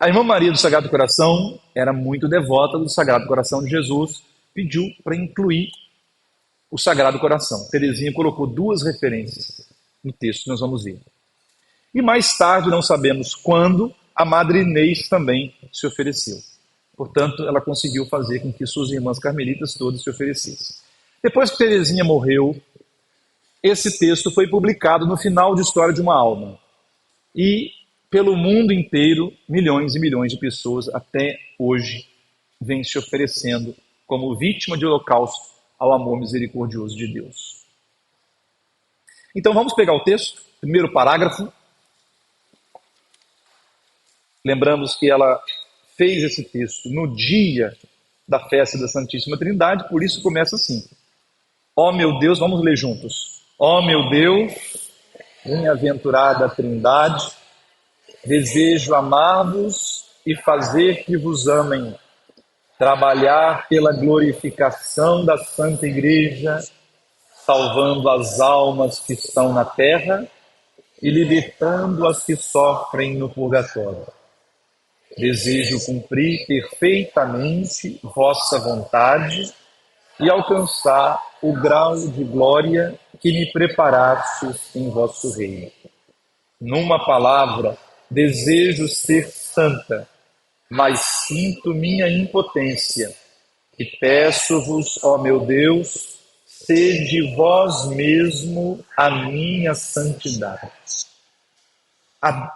A irmã Maria do Sagrado Coração era muito devota do Sagrado Coração de Jesus, pediu para incluir o Sagrado Coração. Teresinha colocou 2 referências no texto que nós vamos ver. E mais tarde, não sabemos quando, a Madre Inês também se ofereceu. Portanto, ela conseguiu fazer com que suas irmãs carmelitas todas se oferecessem. Depois que Teresinha morreu, esse texto foi publicado no final de História de uma Alma. E pelo mundo inteiro, milhões e milhões de pessoas até hoje vêm se oferecendo como vítima de holocausto ao amor misericordioso de Deus. Então vamos pegar o texto, primeiro parágrafo. Lembramos que ela fez esse texto no dia da festa da Santíssima Trindade, por isso começa assim. Ó meu Deus, vamos ler juntos. Ó meu Deus, bem-aventurada Trindade, desejo amar-vos e fazer que vos amem, trabalhar pela glorificação da Santa Igreja, salvando as almas que estão na terra e libertando as que sofrem no purgatório. Desejo cumprir perfeitamente vossa vontade e alcançar o grau de glória que me preparastes em vosso reino. Numa palavra, desejo ser santa, mas sinto minha impotência e peço-vos, ó meu Deus, sede vós mesmo a minha santidade. A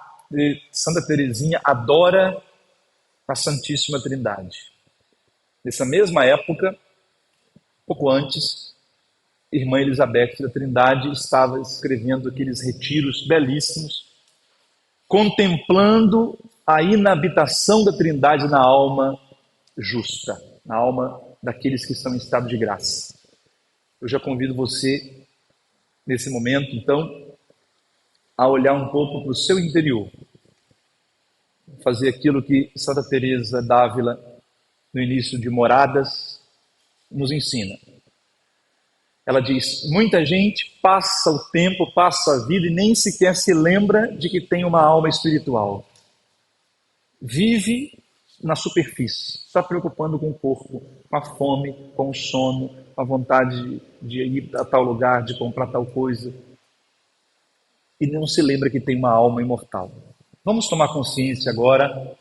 Santa Teresinha adora a Santíssima Trindade. Nessa mesma época, pouco antes, Irmã Elizabeth da Trindade estava escrevendo aqueles retiros belíssimos, contemplando a inabitação da Trindade na alma justa, na alma daqueles que estão em estado de graça. Eu já convido você, nesse momento, então, a olhar um pouco para o seu interior, fazer aquilo que Santa Teresa d'Ávila, no início de Moradas, nos ensina. Ela diz, muita gente passa o tempo, passa a vida e nem sequer se lembra de que tem uma alma espiritual. Vive na superfície, está preocupando com o corpo, com a fome, com o sono, com a vontade de ir a tal lugar, de comprar tal coisa. E não se lembra que tem uma alma imortal. Vamos tomar consciência agora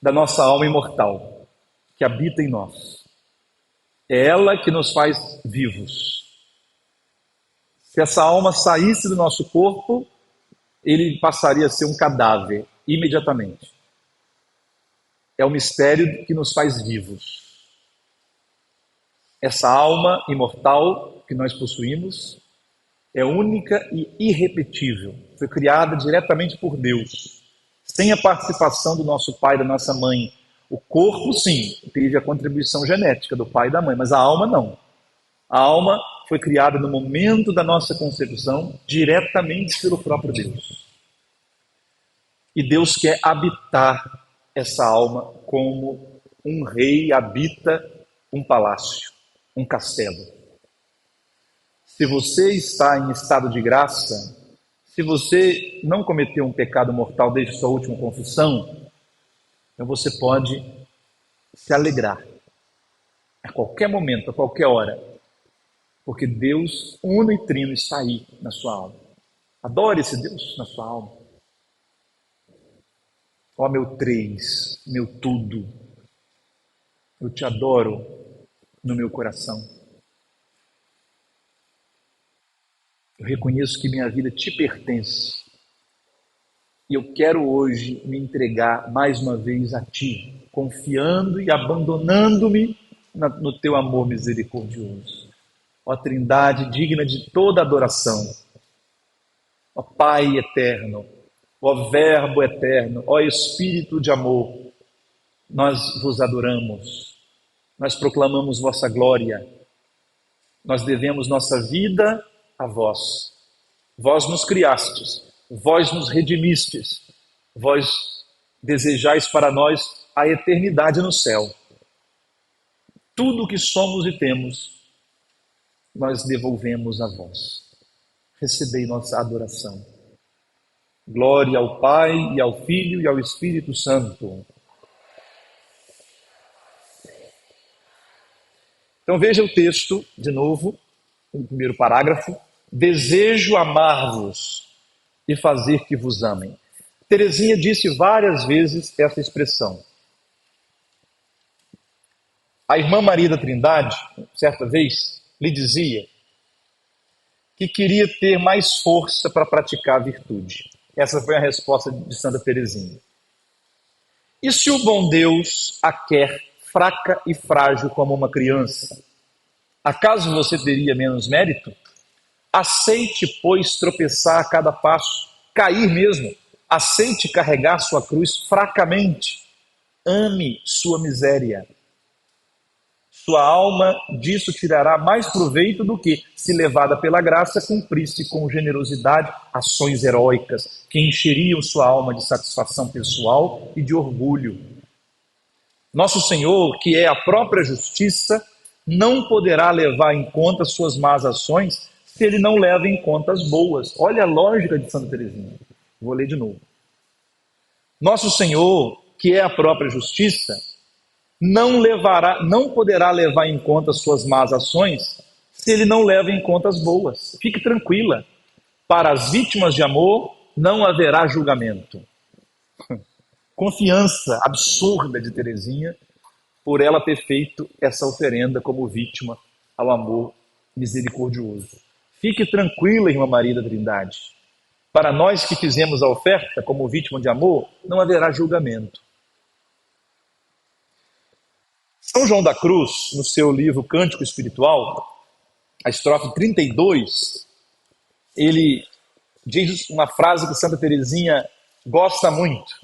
da nossa alma imortal, que habita em nós. É ela que nos faz vivos. Se essa alma saísse do nosso corpo, ele passaria a ser um cadáver, imediatamente. É o mistério que nos faz vivos. Essa alma imortal que nós possuímos é única e irrepetível. Foi criada diretamente por Deus, sem a participação do nosso pai e da nossa mãe. O corpo, sim, teve a contribuição genética do pai e da mãe, mas a alma não. A alma foi criada no momento da nossa concepção, diretamente pelo próprio Deus. E Deus quer habitar essa alma como um rei habita um palácio, um castelo. Se você está em estado de graça, se você não cometeu um pecado mortal desde sua última confissão, então você pode se alegrar a qualquer momento, a qualquer hora, porque Deus uno e trino está aí na sua alma. Adore esse Deus na sua alma. Ó meu três, meu tudo, eu te adoro no meu coração. Eu reconheço que minha vida te pertence. E eu quero hoje me entregar mais uma vez a ti, confiando e abandonando-me no teu amor misericordioso. Ó Trindade digna de toda adoração. Ó Pai eterno, ó Verbo eterno, ó Espírito de amor, nós vos adoramos, nós proclamamos vossa glória, nós devemos nossa vida a vós. Vós nos criastes, vós nos redimistes, vós desejais para nós a eternidade no céu. Tudo o que somos e temos, nós devolvemos a vós. Recebei nossa adoração. Glória ao Pai, e ao Filho, e ao Espírito Santo. Então veja o texto, de novo, no primeiro parágrafo. Desejo amar-vos e fazer que vos amem. Teresinha disse várias vezes essa expressão. A irmã Maria da Trindade, certa vez, lhe dizia que queria ter mais força para praticar a virtude. Essa foi a resposta de Santa Teresinha. E se o bom Deus a quer fraca e frágil como uma criança, acaso você teria menos mérito? Aceite, pois, tropeçar a cada passo, cair mesmo. Aceite carregar sua cruz fracamente. Ame sua miséria. Sua alma disso tirará mais proveito do que, se levada pela graça, cumprisse com generosidade ações heróicas que encheriam sua alma de satisfação pessoal e de orgulho. Nosso Senhor, que é a própria justiça, não poderá levar em conta suas más ações se ele não leva em conta as boas. Olha a lógica de Santa Teresinha. Vou ler de novo. Nosso Senhor, que é a própria justiça, não poderá levar em conta suas más ações se ele não leva em conta as boas. Fique tranquila. Para as vítimas de amor não haverá julgamento. Confiança absurda de Teresinha por ela ter feito essa oferenda como vítima ao amor misericordioso. Fique tranquila, irmã Maria da Trindade. Para nós que fizemos a oferta como vítima de amor, não haverá julgamento. São João da Cruz, no seu livro Cântico Espiritual, a estrofe 32, ele diz uma frase que Santa Teresinha gosta muito.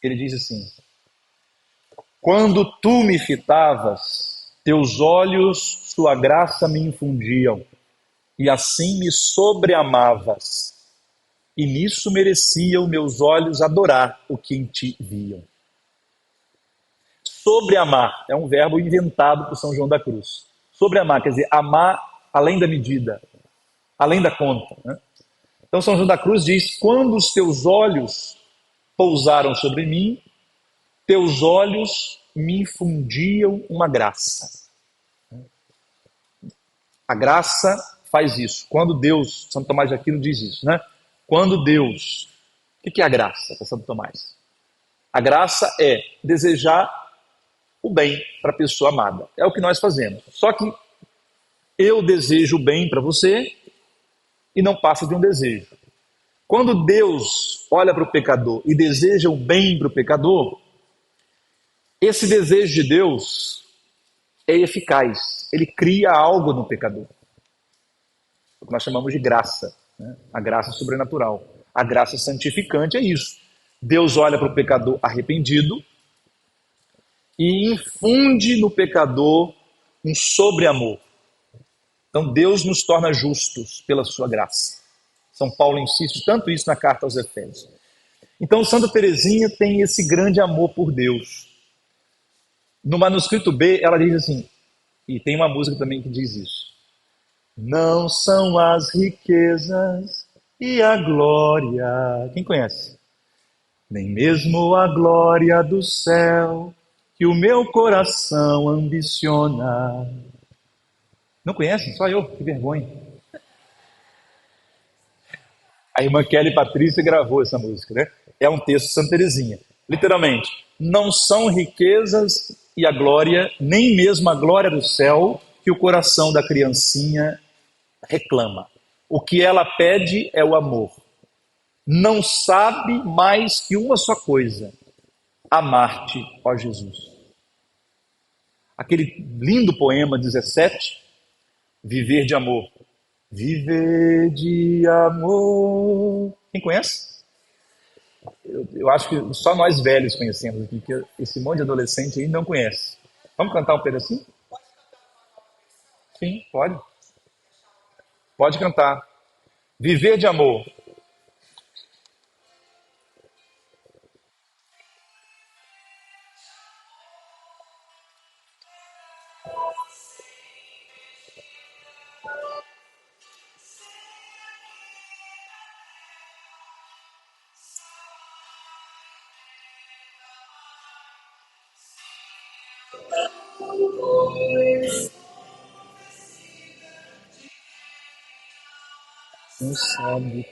Ele diz assim: quando tu me fitavas, teus olhos sua graça me infundiam, e assim me sobreamavas, e nisso mereciam meus olhos adorar o que em ti viam. Sobreamar é um verbo inventado por São João da Cruz. Sobreamar quer dizer amar além da medida, além da conta, né? Então São João da Cruz diz: quando os teus olhos pousaram sobre mim, teus olhos me infundiam uma graça. A graça faz isso. Quando Deus, Santo Tomás de Aquino diz isso, né? Quando Deus, o que é a graça para Santo Tomás? A graça é desejar o bem para a pessoa amada. É o que nós fazemos. Só que eu desejo o bem para você e não passa de um desejo. Quando Deus olha para o pecador e deseja o bem para o pecador, esse desejo de Deus é eficaz. Ele cria algo no pecador. O que nós chamamos de graça, né? A graça sobrenatural. A graça santificante é isso. Deus olha para o pecador arrependido e infunde no pecador um sobre-amor. Então Deus nos torna justos pela sua graça. São Paulo insiste tanto isso na carta aos Efésios. Então Santa Teresinha tem esse grande amor por Deus. No manuscrito B ela diz assim, e tem uma música também que diz isso: não são as riquezas e a glória, quem conhece? Nem mesmo a glória do céu que o meu coração ambiciona. Não conhece? Só eu, que vergonha. A irmã Kelly Patrícia gravou essa música, né? É um texto de Santa Teresinha. Literalmente, não são riquezas e a glória, nem mesmo a glória do céu, que o coração da criancinha reclama. O que ela pede é o amor. Não sabe mais que uma só coisa: amar-te, ó Jesus. Aquele lindo poema 17, Viver de Amor. Viver de amor. Quem conhece? Eu acho que só nós velhos conhecemos aqui, que esse monte de adolescente aí não conhece. Vamos cantar um pedacinho? Sim, pode. Pode cantar. Viver de amor. Não sabe.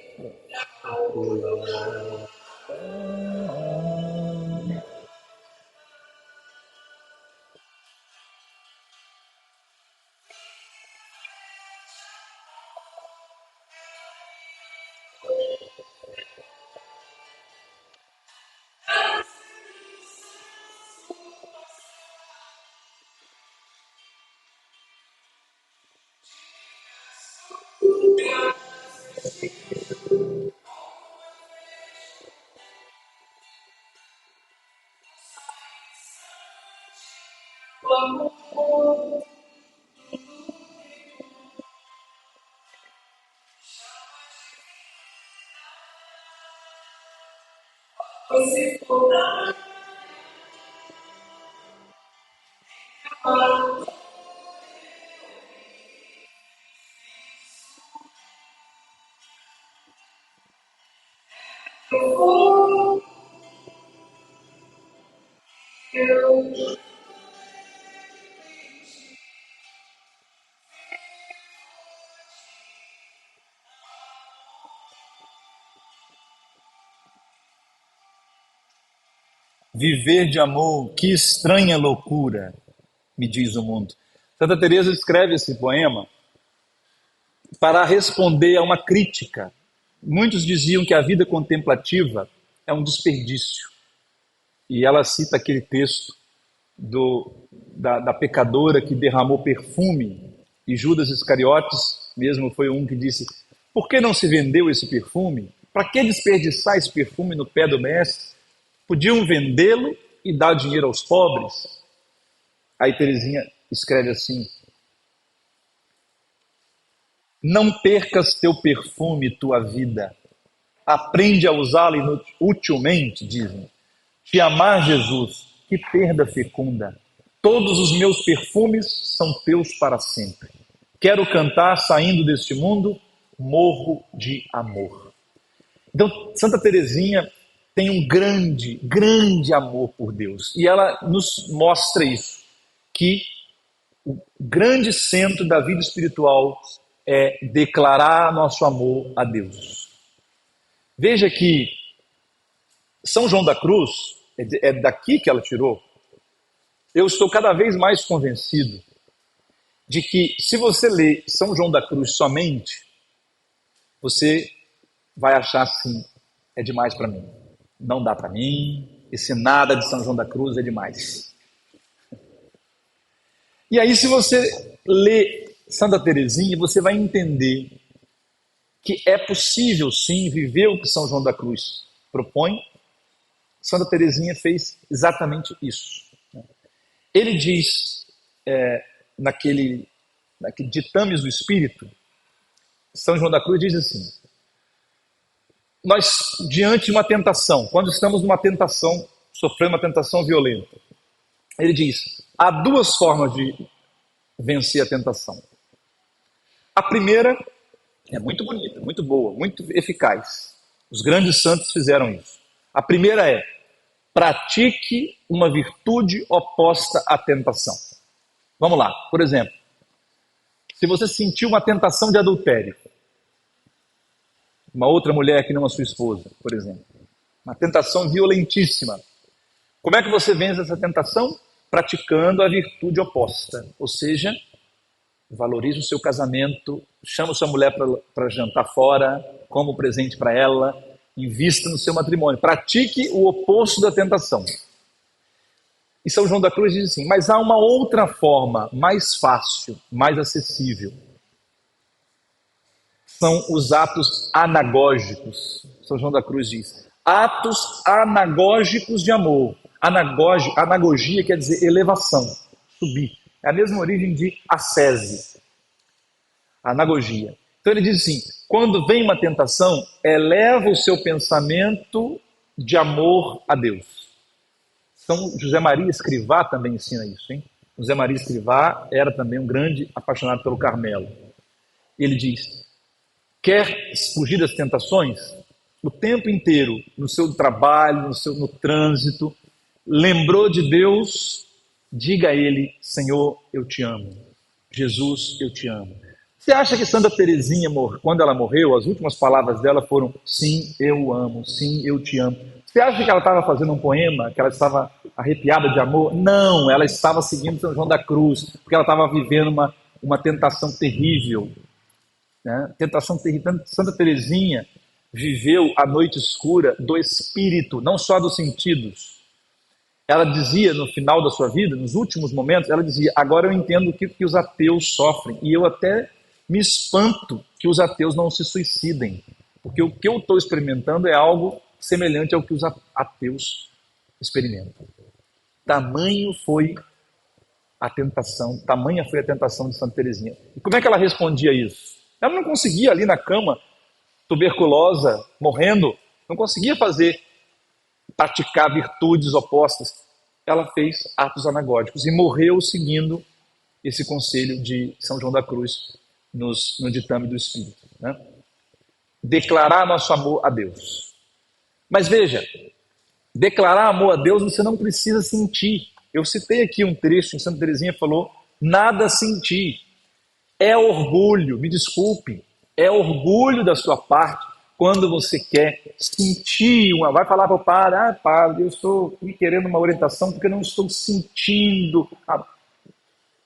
Viver de amor, que estranha loucura, me diz o mundo. Santa Teresa escreve esse poema para responder a uma crítica. Muitos diziam que a vida contemplativa é um desperdício. E ela cita aquele texto da pecadora que derramou perfume, e Judas Iscariotes mesmo foi um que disse: por que não se vendeu esse perfume? Para que desperdiçar esse perfume no pé do mestre? Podiam vendê-lo e dar dinheiro aos pobres. Aí Teresinha escreve assim: não percas teu perfume, tua vida. Aprende a usá-lo utilmente, dizem. Te amar, Jesus, que perda fecunda. Todos os meus perfumes são teus para sempre. Quero cantar saindo deste mundo, morro de amor. Então, Santa Teresinha tem um grande, grande amor por Deus. E ela nos mostra isso, que o grande centro da vida espiritual é declarar nosso amor a Deus. Veja que São João da Cruz, é daqui que ela tirou. Eu estou cada vez mais convencido de que, se você ler São João da Cruz somente, você vai achar assim: é demais para mim, não dá para mim, esse nada de São João da Cruz é demais. E aí, se você ler Santa Teresinha, você vai entender que é possível sim viver o que São João da Cruz propõe. Santa Teresinha fez exatamente isso. Ele diz, naquele Ditames do Espírito, São João da Cruz diz assim: nós, diante de uma tentação, quando estamos numa tentação, sofrendo uma tentação violenta, ele diz: há duas formas de vencer a tentação. A primeira é muito bonita, muito boa, muito eficaz. Os grandes santos fizeram isso. A primeira é: pratique uma virtude oposta à tentação. Vamos lá, por exemplo, se você sentiu uma tentação de adultério, uma outra mulher que não a sua esposa, por exemplo, uma tentação violentíssima, como é que você vence essa tentação? Praticando a virtude oposta, ou seja, valorize o seu casamento, chama sua mulher para jantar fora, como presente para ela, invista no seu matrimônio, pratique o oposto da tentação. E São João da Cruz diz assim: mas há uma outra forma, mais fácil, mais acessível. São os atos anagógicos. São João da Cruz diz: atos anagógicos de amor. Anagogia quer dizer elevação, subir. É a mesma origem de ascese. Anagogia. Então ele diz assim: quando vem uma tentação, eleva o seu pensamento de amor a Deus. São José Maria Escrivá também ensina isso, hein? José Maria Escrivá era também um grande apaixonado pelo Carmelo. Ele diz: quer fugir das tentações? O tempo inteiro, no seu trabalho, no trânsito, lembrou de Deus, diga a Ele: Senhor, eu te amo. Jesus, eu te amo. Você acha que Santa Teresinha, quando ela morreu, as últimas palavras dela foram: sim, eu o amo, sim, eu te amo? Você acha que ela estava fazendo um poema, que ela estava arrepiada de amor? Não, ela estava seguindo São João da Cruz, porque ela estava vivendo uma tentação terrível. Né? Tentação terrível. Santa Teresinha viveu a noite escura do espírito, não só dos sentidos. Ela dizia no final da sua vida, nos últimos momentos, ela dizia: agora eu entendo o que os ateus sofrem, e eu até me espanto que os ateus não se suicidem, porque o que eu estou experimentando é algo semelhante ao que os ateus experimentam. Tamanha foi a tentação de Santa Teresinha. E como é que ela respondia isso? Ela não conseguia ali na cama, tuberculosa, morrendo, não conseguia praticar virtudes opostas. Ela fez atos anagógicos e morreu seguindo esse conselho de São João da Cruz no ditame do Espírito, né? Declarar nosso amor a Deus. Mas veja, declarar amor a Deus você não precisa sentir. Eu citei aqui um trecho em Santa Teresinha falou, nada sentir. É orgulho, me desculpe, é orgulho da sua parte quando você quer sentir vai falar para o padre, padre, eu estou querendo uma orientação porque não estou sentindo.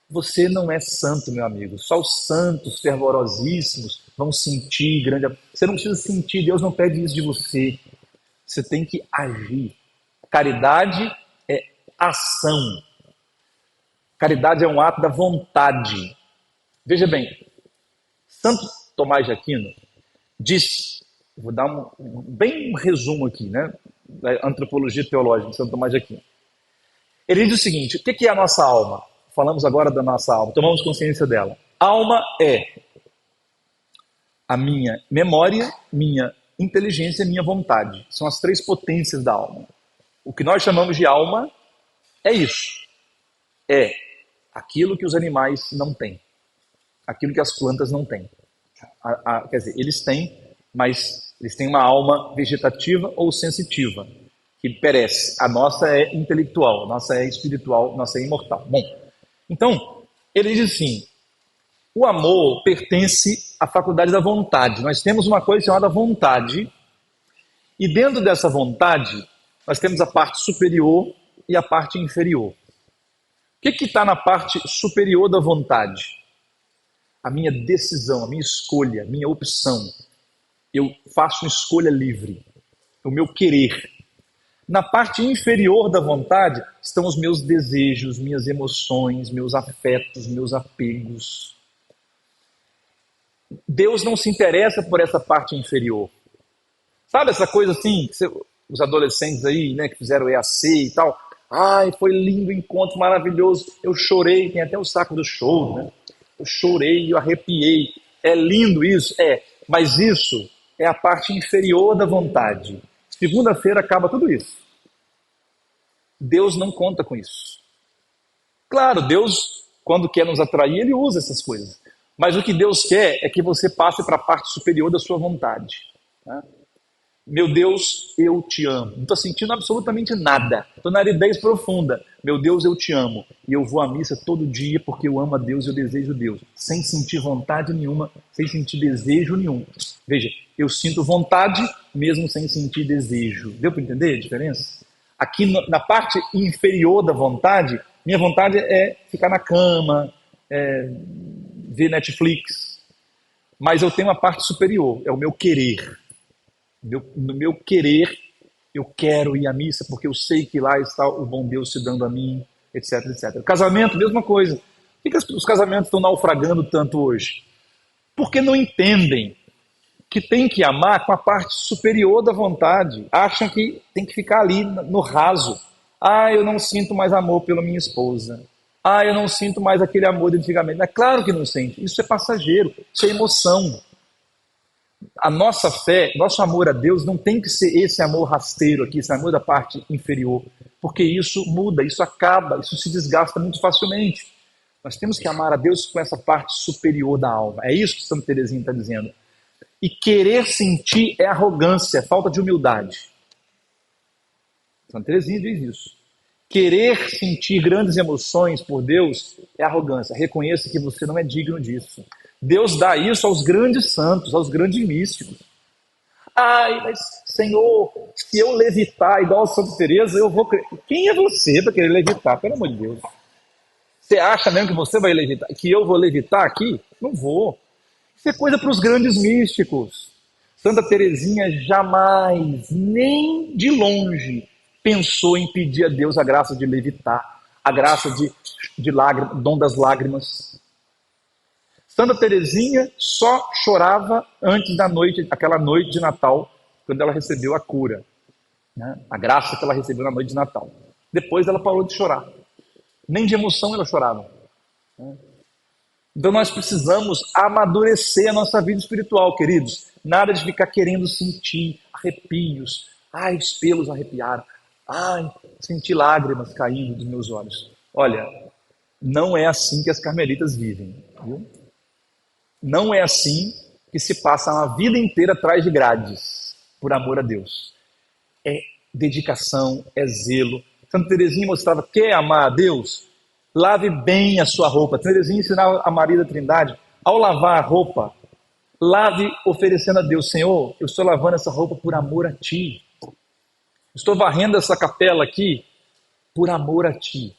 Você não é santo, meu amigo. Só os santos fervorosíssimos vão sentir grande. Você não precisa sentir, Deus não pede isso de você. Você tem que agir. Caridade é ação. Caridade é um ato da vontade. Veja bem, Santo Tomás de Aquino diz, vou dar um resumo aqui, né, da antropologia teológica de Santo Tomás de Aquino. Ele diz o seguinte, o que é a nossa alma? Falamos agora da nossa alma, tomamos consciência dela. Alma é a minha memória, minha inteligência e minha vontade. São as três potências da alma. O que nós chamamos de alma é isso. É aquilo que os animais não têm. Aquilo que as plantas não têm. Quer dizer, eles têm, mas eles têm uma alma vegetativa ou sensitiva, que perece. A nossa é intelectual, a nossa é espiritual, a nossa é imortal. Bom, então, ele diz assim, o amor pertence à faculdade da vontade. Nós temos uma coisa chamada vontade, e dentro dessa vontade, nós temos a parte superior e a parte inferior. O que está na parte superior da vontade? A minha decisão, a minha escolha, a minha opção. Eu faço uma escolha livre, o meu querer. Na parte inferior da vontade estão os meus desejos, minhas emoções, meus afetos, meus apegos. Deus não se interessa por essa parte inferior. Sabe essa coisa assim, os adolescentes aí, né, que fizeram EAC e tal, foi lindo o encontro, maravilhoso, eu chorei, tem até o saco do choro, né? Eu chorei, eu arrepiei, é lindo isso? É, mas isso é a parte inferior da vontade. Segunda-feira acaba tudo isso. Deus não conta com isso. Claro, Deus, quando quer nos atrair, Ele usa essas coisas. Mas o que Deus quer é que você passe para a parte superior da sua vontade, né? Meu Deus, eu te amo. Não estou sentindo absolutamente nada. Estou na aridez profunda. Meu Deus, eu te amo. E eu vou à missa todo dia porque eu amo a Deus e eu desejo Deus. Sem sentir vontade nenhuma, sem sentir desejo nenhum. Veja, eu sinto vontade mesmo sem sentir desejo. Deu para entender a diferença? Aqui na parte inferior da vontade, minha vontade é ficar na cama, ver Netflix. Mas eu tenho uma parte superior, é o meu querer. No meu querer, eu quero ir à missa porque eu sei que lá está o bom Deus se dando a mim, etc, etc. Casamento, mesma coisa. Por que os casamentos estão naufragando tanto hoje? Porque não entendem que tem que amar com a parte superior da vontade. Acham que tem que ficar ali no raso. Eu não sinto mais amor pela minha esposa. Eu não sinto mais aquele amor de antigamente. É claro que não sente. Isso é passageiro, isso é emoção. A nossa fé, nosso amor a Deus não tem que ser esse amor rasteiro aqui, esse amor da parte inferior, porque isso muda, isso acaba, isso se desgasta muito facilmente. Nós temos que amar a Deus com essa parte superior da alma. É isso que Santa Teresinha está dizendo. E querer sentir é arrogância, é falta de humildade. Santa Teresinha diz isso. Querer sentir grandes emoções por Deus é arrogância. Reconheça que você não é digno disso. Deus dá isso aos grandes santos, aos grandes místicos. Mas Senhor, se eu levitar igual a Santa Teresa, eu vou... Quem é você para querer levitar? Pelo amor de Deus. Você acha mesmo que você vai levitar? Que eu vou levitar aqui? Não vou. Isso é coisa para os grandes místicos. Santa Teresinha jamais, nem de longe, pensou em pedir a Deus a graça de levitar, a graça de dom das lágrimas. Santa Teresinha só chorava antes da noite, aquela noite de Natal, quando ela recebeu a cura, né? A graça que ela recebeu na noite de Natal. Depois ela parou de chorar. Nem de emoção ela chorava. Então nós precisamos amadurecer a nossa vida espiritual, queridos. Nada de ficar querendo sentir arrepios. Ai, os pelos arrepiaram. Ai, senti lágrimas caindo dos meus olhos. Olha, não é assim que as carmelitas vivem, viu? Não é assim que se passa uma vida inteira atrás de grades, por amor a Deus. É dedicação, é zelo. Santa Teresinha mostrava, quer amar a Deus? Lave bem a sua roupa. Teresinha ensinava a Maria da Trindade, ao lavar a roupa, lave oferecendo a Deus, Senhor, eu estou lavando essa roupa por amor a Ti. Estou varrendo essa capela aqui por amor a Ti.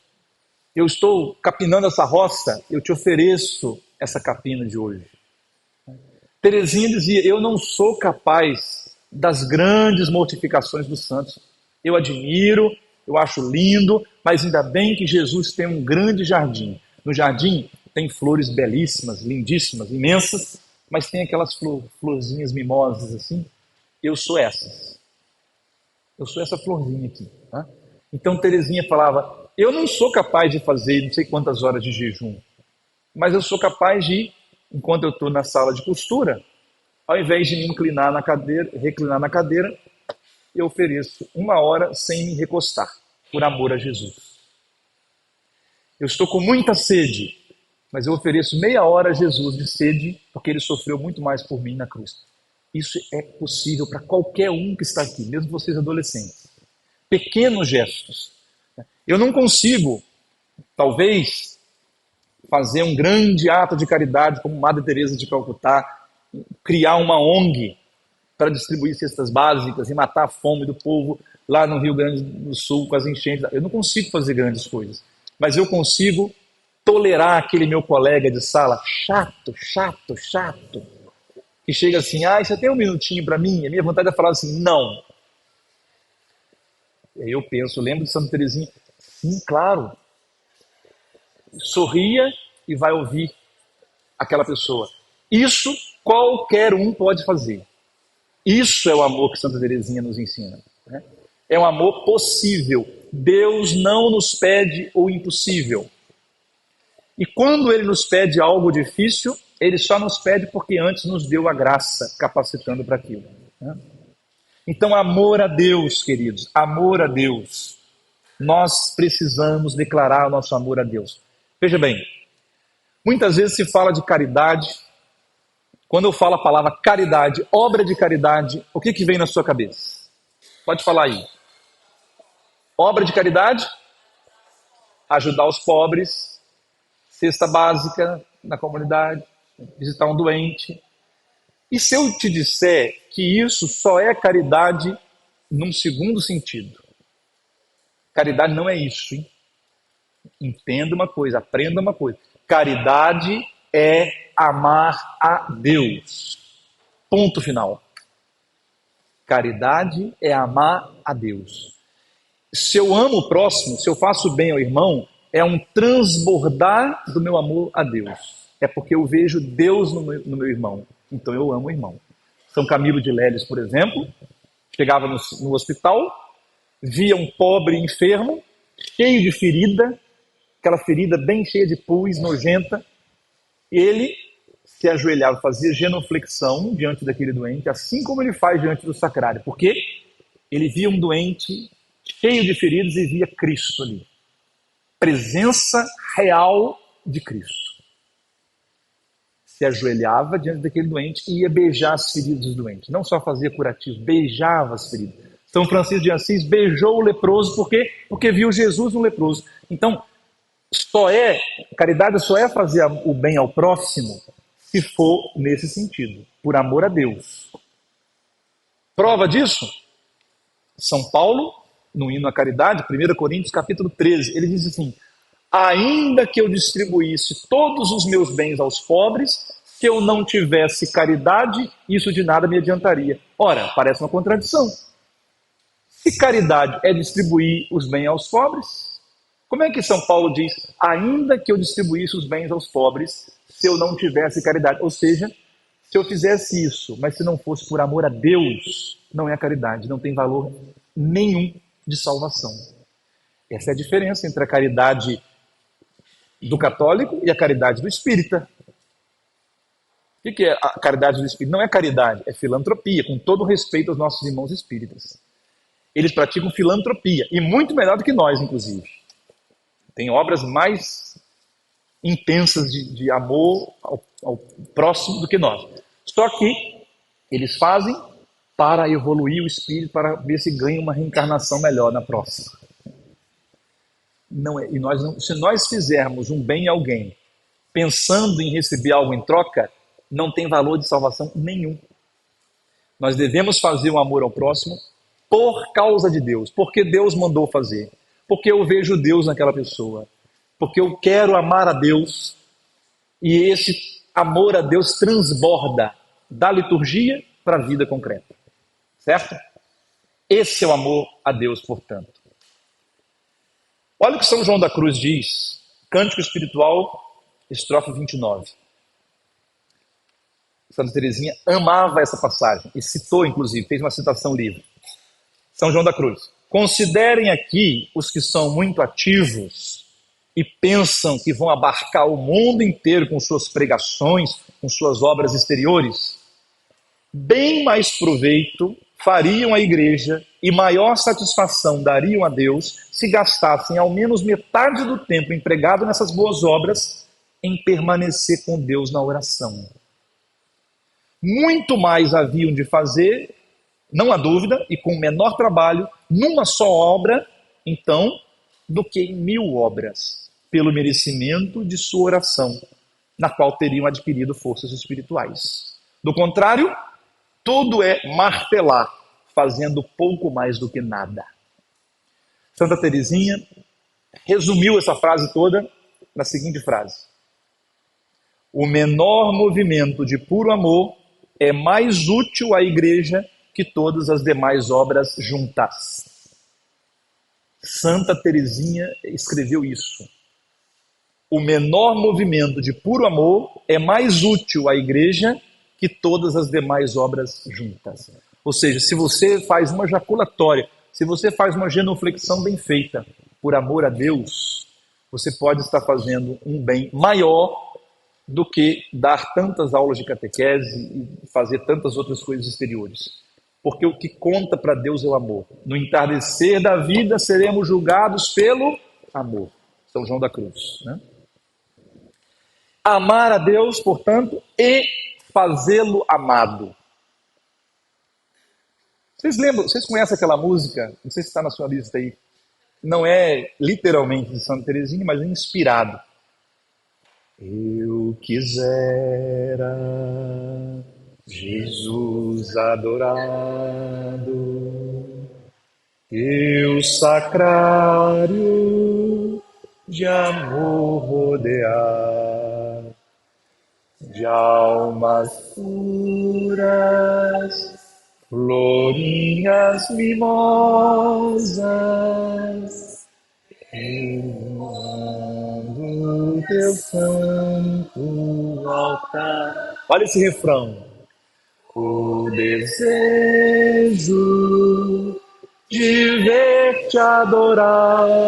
Eu estou capinando essa roça, eu te ofereço essa capina de hoje. Teresinha dizia, eu não sou capaz das grandes mortificações dos santos. Eu admiro, eu acho lindo, mas ainda bem que Jesus tem um grande jardim. No jardim tem flores belíssimas, lindíssimas, imensas, mas tem aquelas florzinhas mimosas assim. Eu sou essas. Eu sou essa florzinha aqui. Tá? Então Teresinha falava, eu não sou capaz de fazer não sei quantas horas de jejum, mas eu sou capaz de, enquanto eu estou na sala de costura, ao invés de me inclinar na cadeira, reclinar na cadeira, eu ofereço 1 hora sem me recostar, por amor a Jesus. Eu estou com muita sede, mas eu ofereço meia hora a Jesus de sede, porque Ele sofreu muito mais por mim na cruz. Isso é possível para qualquer um que está aqui, mesmo vocês adolescentes. Pequenos gestos. Eu não consigo, talvez, fazer um grande ato de caridade como Madre Teresa de Calcutá, criar uma ONG para distribuir cestas básicas e matar a fome do povo lá no Rio Grande do Sul com as enchentes. Eu não consigo fazer grandes coisas, mas eu consigo tolerar aquele meu colega de sala chato, que chega assim, você tem um minutinho para mim? A minha vontade é falar assim, não. E aí eu penso, lembro de Santa Teresinha, sim, claro. Sorria e vai ouvir aquela pessoa. Isso qualquer um pode fazer. Isso é o amor que Santa Teresinha nos ensina. Né? É um amor possível. Deus não nos pede o impossível. E quando Ele nos pede algo difícil, Ele só nos pede porque antes nos deu a graça, capacitando para aquilo. Né? Então, amor a Deus, queridos, amor a Deus. Nós precisamos declarar o nosso amor a Deus. Veja bem, muitas vezes se fala de caridade. Quando eu falo a palavra caridade, obra de caridade, o que vem na sua cabeça? Pode falar aí. Obra de caridade? Ajudar os pobres, cesta básica na comunidade, visitar um doente. E se eu te disser que isso só é caridade num segundo sentido? Caridade não é isso, hein? Entenda uma coisa, aprenda uma coisa. Caridade é amar a Deus. Ponto final. Caridade é amar a Deus. Se eu amo o próximo, se eu faço bem ao irmão, é um transbordar do meu amor a Deus. É porque eu vejo Deus no meu irmão. Então eu amo o irmão. São Camilo de Lélis, por exemplo, chegava no hospital, via um pobre enfermo, cheio de ferida, aquela ferida bem cheia de pus, nojenta. Ele se ajoelhava, fazia genuflexão diante daquele doente, assim como ele faz diante do sacrário. Porque ele via um doente cheio de feridas e via Cristo ali. Presença real de Cristo. Se ajoelhava diante daquele doente e ia beijar as feridas dos doentes. Não só fazia curativo, beijava as feridas. São Francisco de Assis beijou o leproso, por quê? Porque viu Jesus no leproso. Então, caridade só é fazer o bem ao próximo se for nesse sentido, por amor a Deus. Prova disso? São Paulo, no hino à caridade, 1 Coríntios capítulo 13, ele diz assim, ainda que eu distribuísse todos os meus bens aos pobres, se eu não tivesse caridade, isso de nada me adiantaria. Ora, parece uma contradição. Se caridade é distribuir os bens aos pobres, como é que São Paulo diz, ainda que eu distribuísse os bens aos pobres, se eu não tivesse caridade. Ou seja, se eu fizesse isso, mas se não fosse por amor a Deus, não é caridade, não tem valor nenhum de salvação. Essa é a diferença entre a caridade do católico e a caridade do espírita. O que é a caridade do espírita? Não é caridade, é filantropia, com todo respeito aos nossos irmãos espíritas. Eles praticam filantropia, e muito melhor do que nós, inclusive. Tem obras mais intensas de amor ao próximo do que nós. Só que eles fazem para evoluir o espírito, para ver se ganha uma reencarnação melhor na próxima. Não é, e nós não, se nós fizermos um bem a alguém, pensando em receber algo em troca, não tem valor de salvação nenhum. Nós devemos fazer o amor ao próximo por causa de Deus, porque Deus mandou fazer, porque eu vejo Deus naquela pessoa, porque eu quero amar a Deus, e esse amor a Deus transborda da liturgia para a vida concreta. Certo? Esse é o amor a Deus, portanto. Olha o que São João da Cruz diz, Cântico Espiritual, estrofe 29. Santa Teresinha amava essa passagem e citou, inclusive, fez uma citação livre. São João da Cruz. Considerem aqui os que são muito ativos e pensam que vão abarcar o mundo inteiro com suas pregações, com suas obras exteriores. Bem mais proveito fariam à igreja e maior satisfação dariam a Deus se gastassem ao menos metade do tempo empregado nessas boas obras em permanecer com Deus na oração. Muito mais haviam de fazer, não há dúvida, e com menor trabalho, numa só obra, então, do que em 1000 obras, pelo merecimento de sua oração, na qual teriam adquirido forças espirituais. Do contrário, tudo é martelar, fazendo pouco mais do que nada. Santa Teresinha resumiu essa frase toda na seguinte frase: o menor movimento de puro amor é mais útil à igreja que todas as demais obras juntas. Santa Teresinha escreveu isso. O menor movimento de puro amor é mais útil à igreja que todas as demais obras juntas. Ou seja, se você faz uma jaculatória, se você faz uma genuflexão bem feita por amor a Deus, você pode estar fazendo um bem maior do que dar tantas aulas de catequese e fazer tantas outras coisas exteriores. Porque o que conta para Deus é o amor. No entardecer da vida seremos julgados pelo amor. São João da Cruz. Né? Amar a Deus, portanto, e fazê-lo amado. Vocês lembram, vocês conhecem aquela música, não sei se está na sua lista aí, não é literalmente de Santa Teresinha, mas é inspirado. Eu quisera Jesus adorado, teu sacrário de amor rodear, de almas puras, florinhas mimosas, iluminando teu santo altar. Olha esse refrão. O desejo de ver-te adorado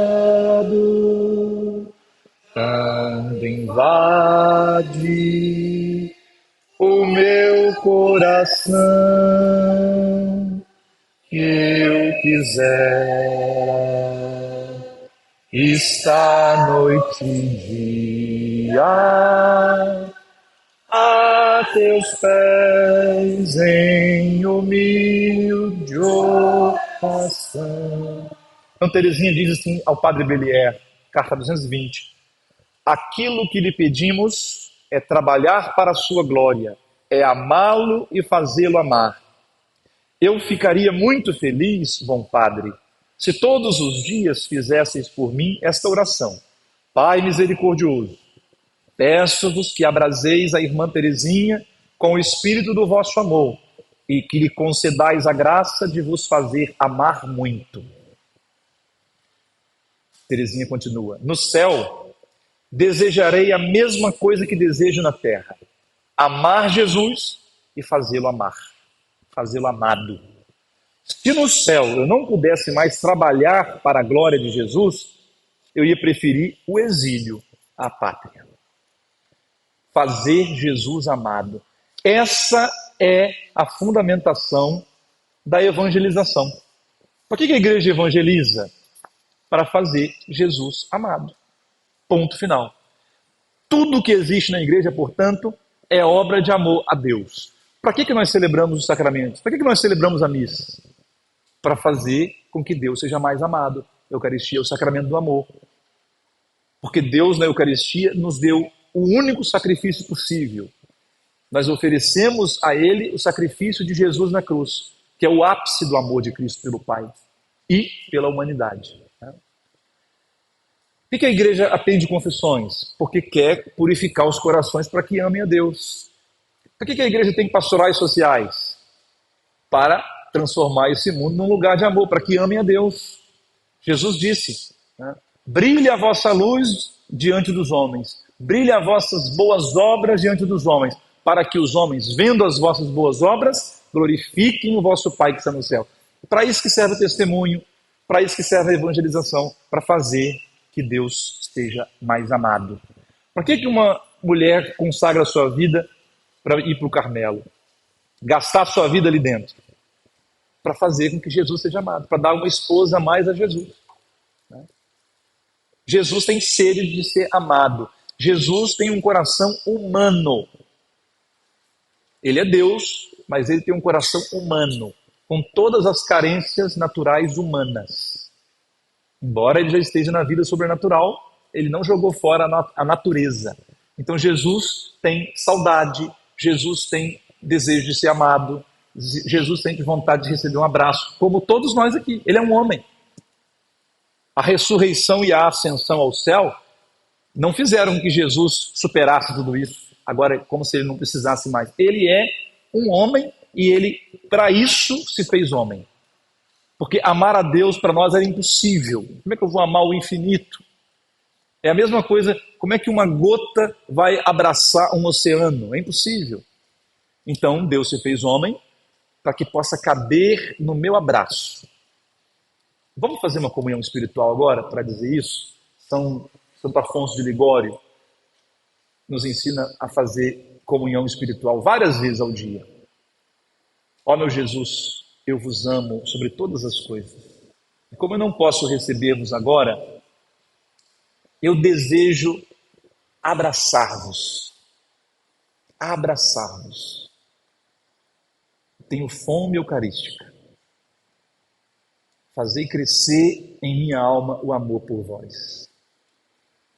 tanto invade o meu coração, que eu quisera estar noite e dia a teus pés em humilde oração. Então Teresinha diz assim ao Padre Belier, carta 220: aquilo que lhe pedimos é trabalhar para a sua glória, é amá-lo e fazê-lo amar. Eu ficaria muito feliz, bom Padre, se todos os dias fizesseis por mim esta oração: Pai misericordioso, peço-vos que abraseis a irmã Teresinha com o espírito do vosso amor e que lhe concedais a graça de vos fazer amar muito. Teresinha continua: no céu desejarei a mesma coisa que desejo na terra: amar Jesus e fazê-lo amar, fazê-lo amado. Se no céu eu não pudesse mais trabalhar para a glória de Jesus, eu ia preferir o exílio à pátria. Fazer Jesus amado. Essa é a fundamentação da evangelização. Por que a igreja evangeliza? Para fazer Jesus amado. Ponto final. Tudo que existe na igreja, portanto, é obra de amor a Deus. Para que nós celebramos os sacramentos? Para que nós celebramos a missa? Para fazer com que Deus seja mais amado. A Eucaristia é o sacramento do amor. Porque Deus, na Eucaristia, nos deu o único sacrifício possível. Nós oferecemos a Ele o sacrifício de Jesus na cruz, que é o ápice do amor de Cristo pelo Pai e pela humanidade. Por que a igreja atende confissões? Porque quer purificar os corações para que amem a Deus. Por que a igreja tem pastorais sociais? Para transformar esse mundo num lugar de amor, para que amem a Deus. Jesus disse, brilhe a vossa luz diante dos homens, brilhe as vossas boas obras diante dos homens, para que os homens, vendo as vossas boas obras, glorifiquem o vosso Pai que está no céu. Para isso que serve o testemunho, para isso que serve a evangelização, para fazer que Deus seja mais amado. Por que uma mulher consagra a sua vida para ir para o Carmelo? Gastar a sua vida ali dentro? Para fazer com que Jesus seja amado, para dar uma esposa mais a Jesus. Jesus tem sede de ser amado. Jesus tem um coração humano. Ele é Deus, mas ele tem um coração humano, com todas as carências naturais humanas. Embora ele já esteja na vida sobrenatural, ele não jogou fora a natureza. Então Jesus tem saudade, Jesus tem desejo de ser amado, Jesus tem vontade de receber um abraço, como todos nós aqui. Ele é um homem. A ressurreição e a ascensão ao céu não fizeram com que Jesus superasse tudo isso. Agora é como se ele não precisasse mais. Ele é um homem e ele, para isso, se fez homem. Porque amar a Deus para nós era impossível. Como é que eu vou amar o infinito? É a mesma coisa, como é que uma gota vai abraçar um oceano? É impossível. Então Deus se fez homem para que possa caber no meu abraço. Vamos fazer uma comunhão espiritual agora para dizer isso? Santo Afonso de Ligório nos ensina a fazer comunhão espiritual várias vezes ao dia. Ó meu Jesus, eu vos amo sobre todas as coisas. E como eu não posso receber-vos agora, eu desejo abraçar-vos. Abraçar-vos. Tenho fome eucarística. Fazei crescer em minha alma o amor por vós.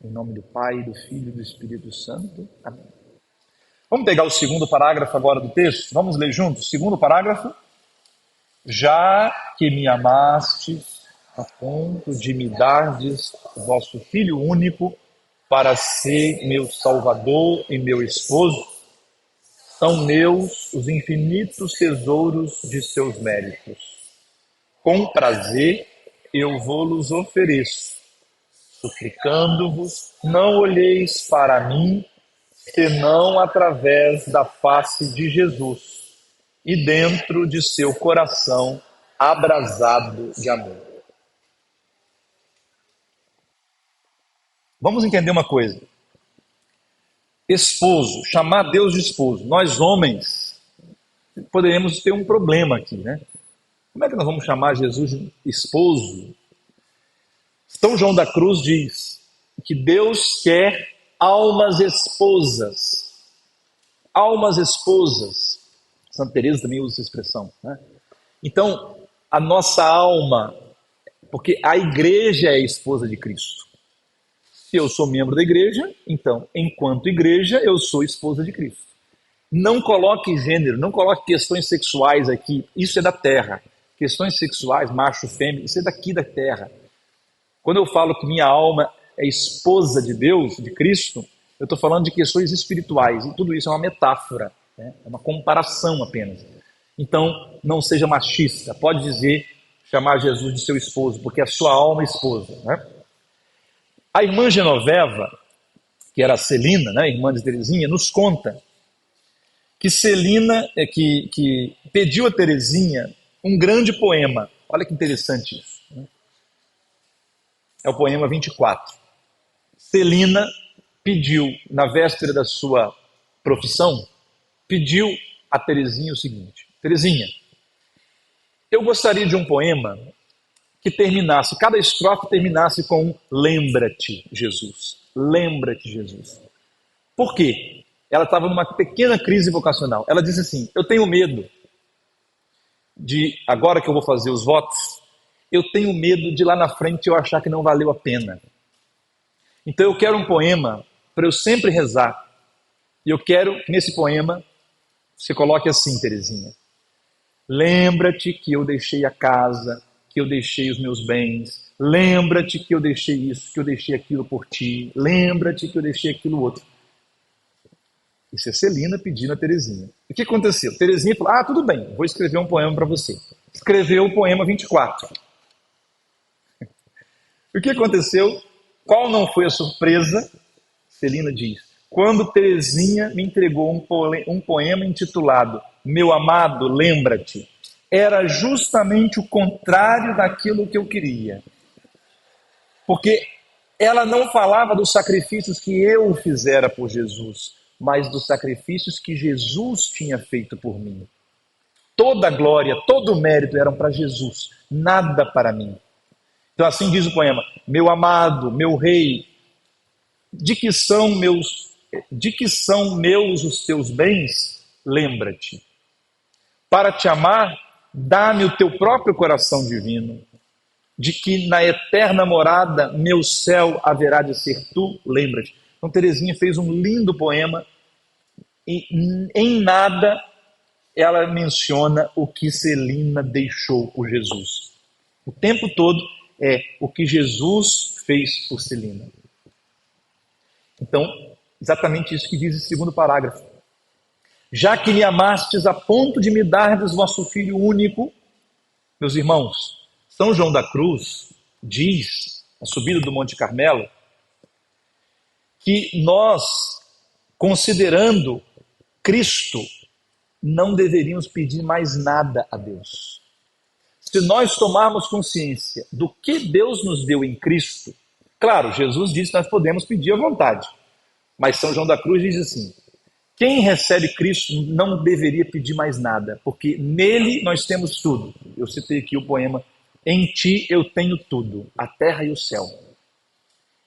Em nome do Pai, do Filho e do Espírito Santo. Amém. Vamos pegar o segundo parágrafo agora do texto? Vamos ler juntos? Segundo parágrafo. Já que me amastes a ponto de me dardes vosso Filho único para ser meu Salvador e meu esposo, são meus os infinitos tesouros de seus méritos. Com prazer eu vou-los ofereço, suplicando-vos, não olheis para mim, senão através da face de Jesus e dentro de seu coração abrasado de amor. Vamos entender uma coisa. Esposo, chamar Deus de esposo. Nós homens poderíamos ter um problema aqui, né? Como é que nós vamos chamar Jesus de esposo? São João da Cruz diz que Deus quer almas esposas. Almas esposas. Santa Teresa também usa essa expressão, né? Então, a nossa alma, porque a igreja é a esposa de Cristo. Se eu sou membro da igreja, então, enquanto igreja, eu sou esposa de Cristo. Não coloque gênero, não coloque questões sexuais aqui, isso é da terra. Questões sexuais, macho, fêmea, isso é daqui da terra. Quando eu falo que minha alma é esposa de Deus, de Cristo, eu estou falando de questões espirituais, e tudo isso é uma metáfora, né? É uma comparação apenas. Então, não seja machista, pode dizer, chamar Jesus de seu esposo, porque a sua alma é esposa, né? A irmã Genoveva, que era a Celina, né, irmã de Teresinha, nos conta que Celina que pediu a Teresinha um grande poema. Olha que interessante isso. Né? É o poema 24. Celina pediu, na véspera da sua profissão, pediu a Teresinha o seguinte: Teresinha, eu gostaria de um poema que terminasse, cada estrofe terminasse com um lembra-te, Jesus. Lembra-te, Jesus. Por quê? Ela estava numa pequena crise vocacional. Ela disse assim: eu tenho medo de, agora que eu vou fazer os votos, eu tenho medo de lá na frente eu achar que não valeu a pena. Então eu quero um poema para eu sempre rezar. E eu quero que nesse poema você coloque assim, Teresinha: lembra-te que eu deixei a casa, que eu deixei os meus bens, lembra-te que eu deixei isso, que eu deixei aquilo por ti, lembra-te que eu deixei aquilo outro. Isso é Celina pedindo a Teresinha. E o que aconteceu? Teresinha falou: ah, tudo bem, vou escrever um poema para você. Escreveu o poema 24. O que aconteceu? Qual não foi a surpresa? Celina diz: quando Teresinha me entregou um poema intitulado Meu Amado, Lembra-te, era justamente o contrário daquilo que eu queria. Porque ela não falava dos sacrifícios que eu fizera por Jesus, mas dos sacrifícios que Jesus tinha feito por mim. Toda a glória, todo o mérito eram para Jesus, nada para mim. Então assim diz o poema: meu amado, meu rei, de que são meus os teus bens? Lembra-te. Para te amar, dá-me o teu próprio coração divino, de que na eterna morada meu céu haverá de ser tu, lembra-te. Então Teresinha fez um lindo poema e em nada ela menciona o que Celina deixou por Jesus. O tempo todo é o que Jesus fez por Celina. Então, exatamente isso que diz o segundo parágrafo. Já que me amastes a ponto de me dardes vosso Filho único, meus irmãos, São João da Cruz diz, na subida do Monte Carmelo, que nós, considerando Cristo, não deveríamos pedir mais nada a Deus. Se nós tomarmos consciência do que Deus nos deu em Cristo, claro, Jesus disse que nós podemos pedir à vontade, mas São João da Cruz diz assim: quem recebe Cristo não deveria pedir mais nada, porque nele nós temos tudo. Eu citei aqui o poema: em ti eu tenho tudo, a terra e o céu.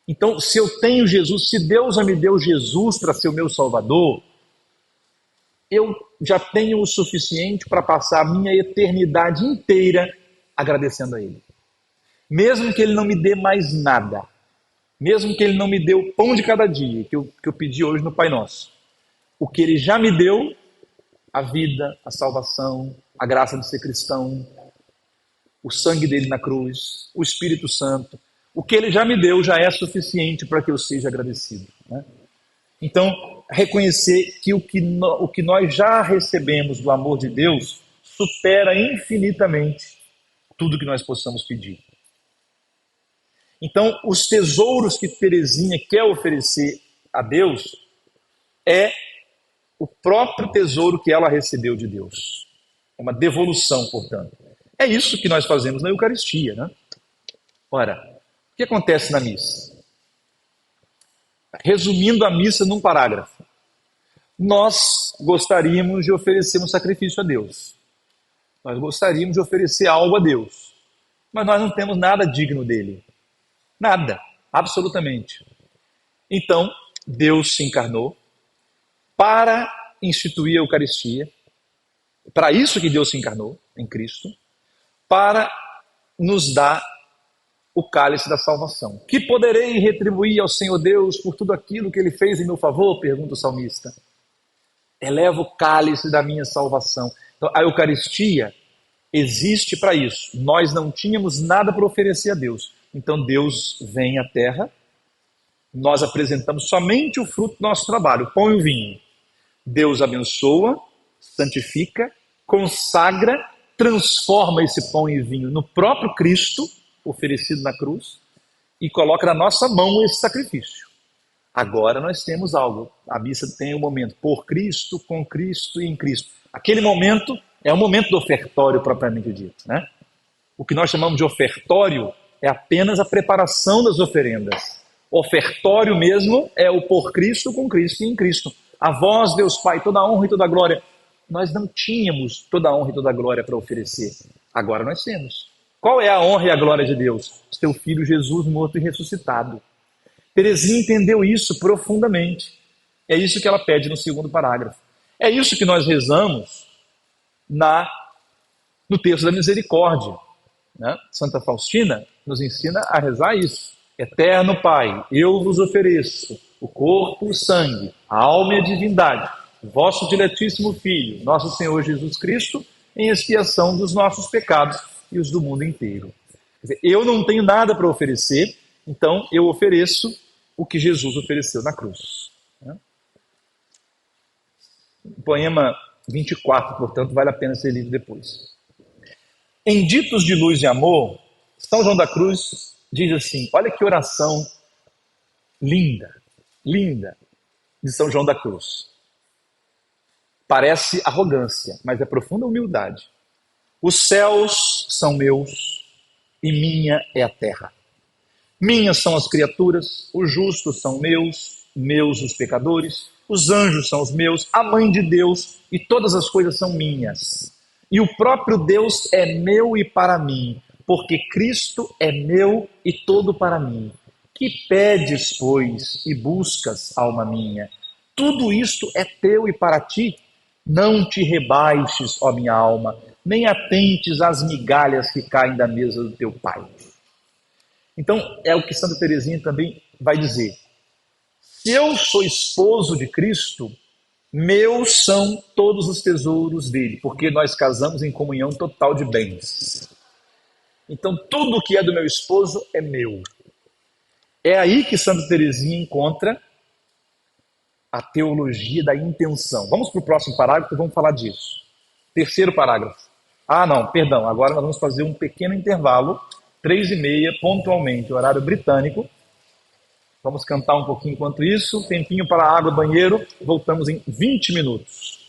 Então, se eu tenho Jesus, se Deus já me deu Jesus para ser o meu Salvador, eu já tenho o suficiente para passar a minha eternidade inteira agradecendo a Ele. Mesmo que Ele não me dê mais nada, mesmo que Ele não me dê o pão de cada dia, que eu pedi hoje no Pai Nosso, o que Ele já me deu, a vida, a salvação, a graça de ser cristão, o sangue dele na cruz, o Espírito Santo, o que Ele já me deu já é suficiente para que eu seja agradecido, né? Então, reconhecer que o que nós já recebemos do amor de Deus supera infinitamente tudo que nós possamos pedir. Então, os tesouros que Teresinha quer oferecer a Deus é o próprio tesouro que ela recebeu de Deus. É uma devolução, portanto. É isso que nós fazemos na Eucaristia, né? Ora, o que acontece na missa? Resumindo a missa num parágrafo, nós gostaríamos de oferecer um sacrifício a Deus. Nós gostaríamos de oferecer algo a Deus, mas nós não temos nada digno dele. Nada, absolutamente. Então, Deus se encarnou para instituir a Eucaristia. Para isso que Deus se encarnou em Cristo, para nos dar o cálice da salvação. Que poderei retribuir ao Senhor Deus por tudo aquilo que Ele fez em meu favor? Pergunta o salmista. Eleva o cálice da minha salvação. Então, a Eucaristia existe para isso. Nós não tínhamos nada para oferecer a Deus. Então Deus vem à terra, nós apresentamos somente o fruto do nosso trabalho, o pão e o vinho. Deus abençoa, santifica, consagra, transforma esse pão e vinho no próprio Cristo, oferecido na cruz, e coloca na nossa mão esse sacrifício. Agora nós temos algo. A missa tem um momento por Cristo, com Cristo e em Cristo. Aquele momento é o momento do ofertório propriamente dito, né? O que nós chamamos de ofertório é apenas a preparação das oferendas. Ofertório mesmo é o por Cristo, com Cristo e em Cristo. A vós, Deus Pai, toda a honra e toda a glória. Nós não tínhamos toda a honra e toda a glória para oferecer. Agora nós temos. Qual é a honra e a glória de Deus? Seu Filho Jesus morto e ressuscitado. Teresinha entendeu isso profundamente. É isso que ela pede no segundo parágrafo. É isso que nós rezamos no texto da misericórdia, né? Santa Faustina nos ensina a rezar isso. Eterno Pai, eu vos ofereço o corpo e o sangue, a alma e a divindade, vosso diletíssimo Filho, nosso Senhor Jesus Cristo, em expiação dos nossos pecados e os do mundo inteiro. Quer dizer, eu não tenho nada para oferecer, então eu ofereço o que Jesus ofereceu na cruz. Poema 24, portanto, vale a pena ser lido depois. Em Ditos de Luz e Amor, São João da Cruz diz assim, olha que oração linda, linda, de São João da Cruz. Parece arrogância, mas é profunda humildade. Os céus são meus e minha é a terra. Minhas são as criaturas, os justos são meus, meus os pecadores, os anjos são os meus, a mãe de Deus e todas as coisas são minhas. E o próprio Deus é meu e para mim, porque Cristo é meu e todo para mim. Que pedes, pois, e buscas, alma minha? Tudo isto é teu e para ti. Não te rebaixes, ó minha alma, nem atentes às migalhas que caem da mesa do teu Pai. Então, é o que Santa Teresinha também vai dizer. Se eu sou esposo de Cristo, meus são todos os tesouros dele, porque nós casamos em comunhão total de bens. Então, tudo que é do meu esposo é meu. É aí que Santa Teresinha encontra a teologia da intenção. Vamos para o próximo parágrafo e vamos falar disso. Terceiro parágrafo. Não, perdão, agora nós vamos fazer um pequeno intervalo, 3h30, pontualmente, horário britânico. Vamos cantar um pouquinho enquanto isso, tempinho para água, banheiro, voltamos em 20 minutos.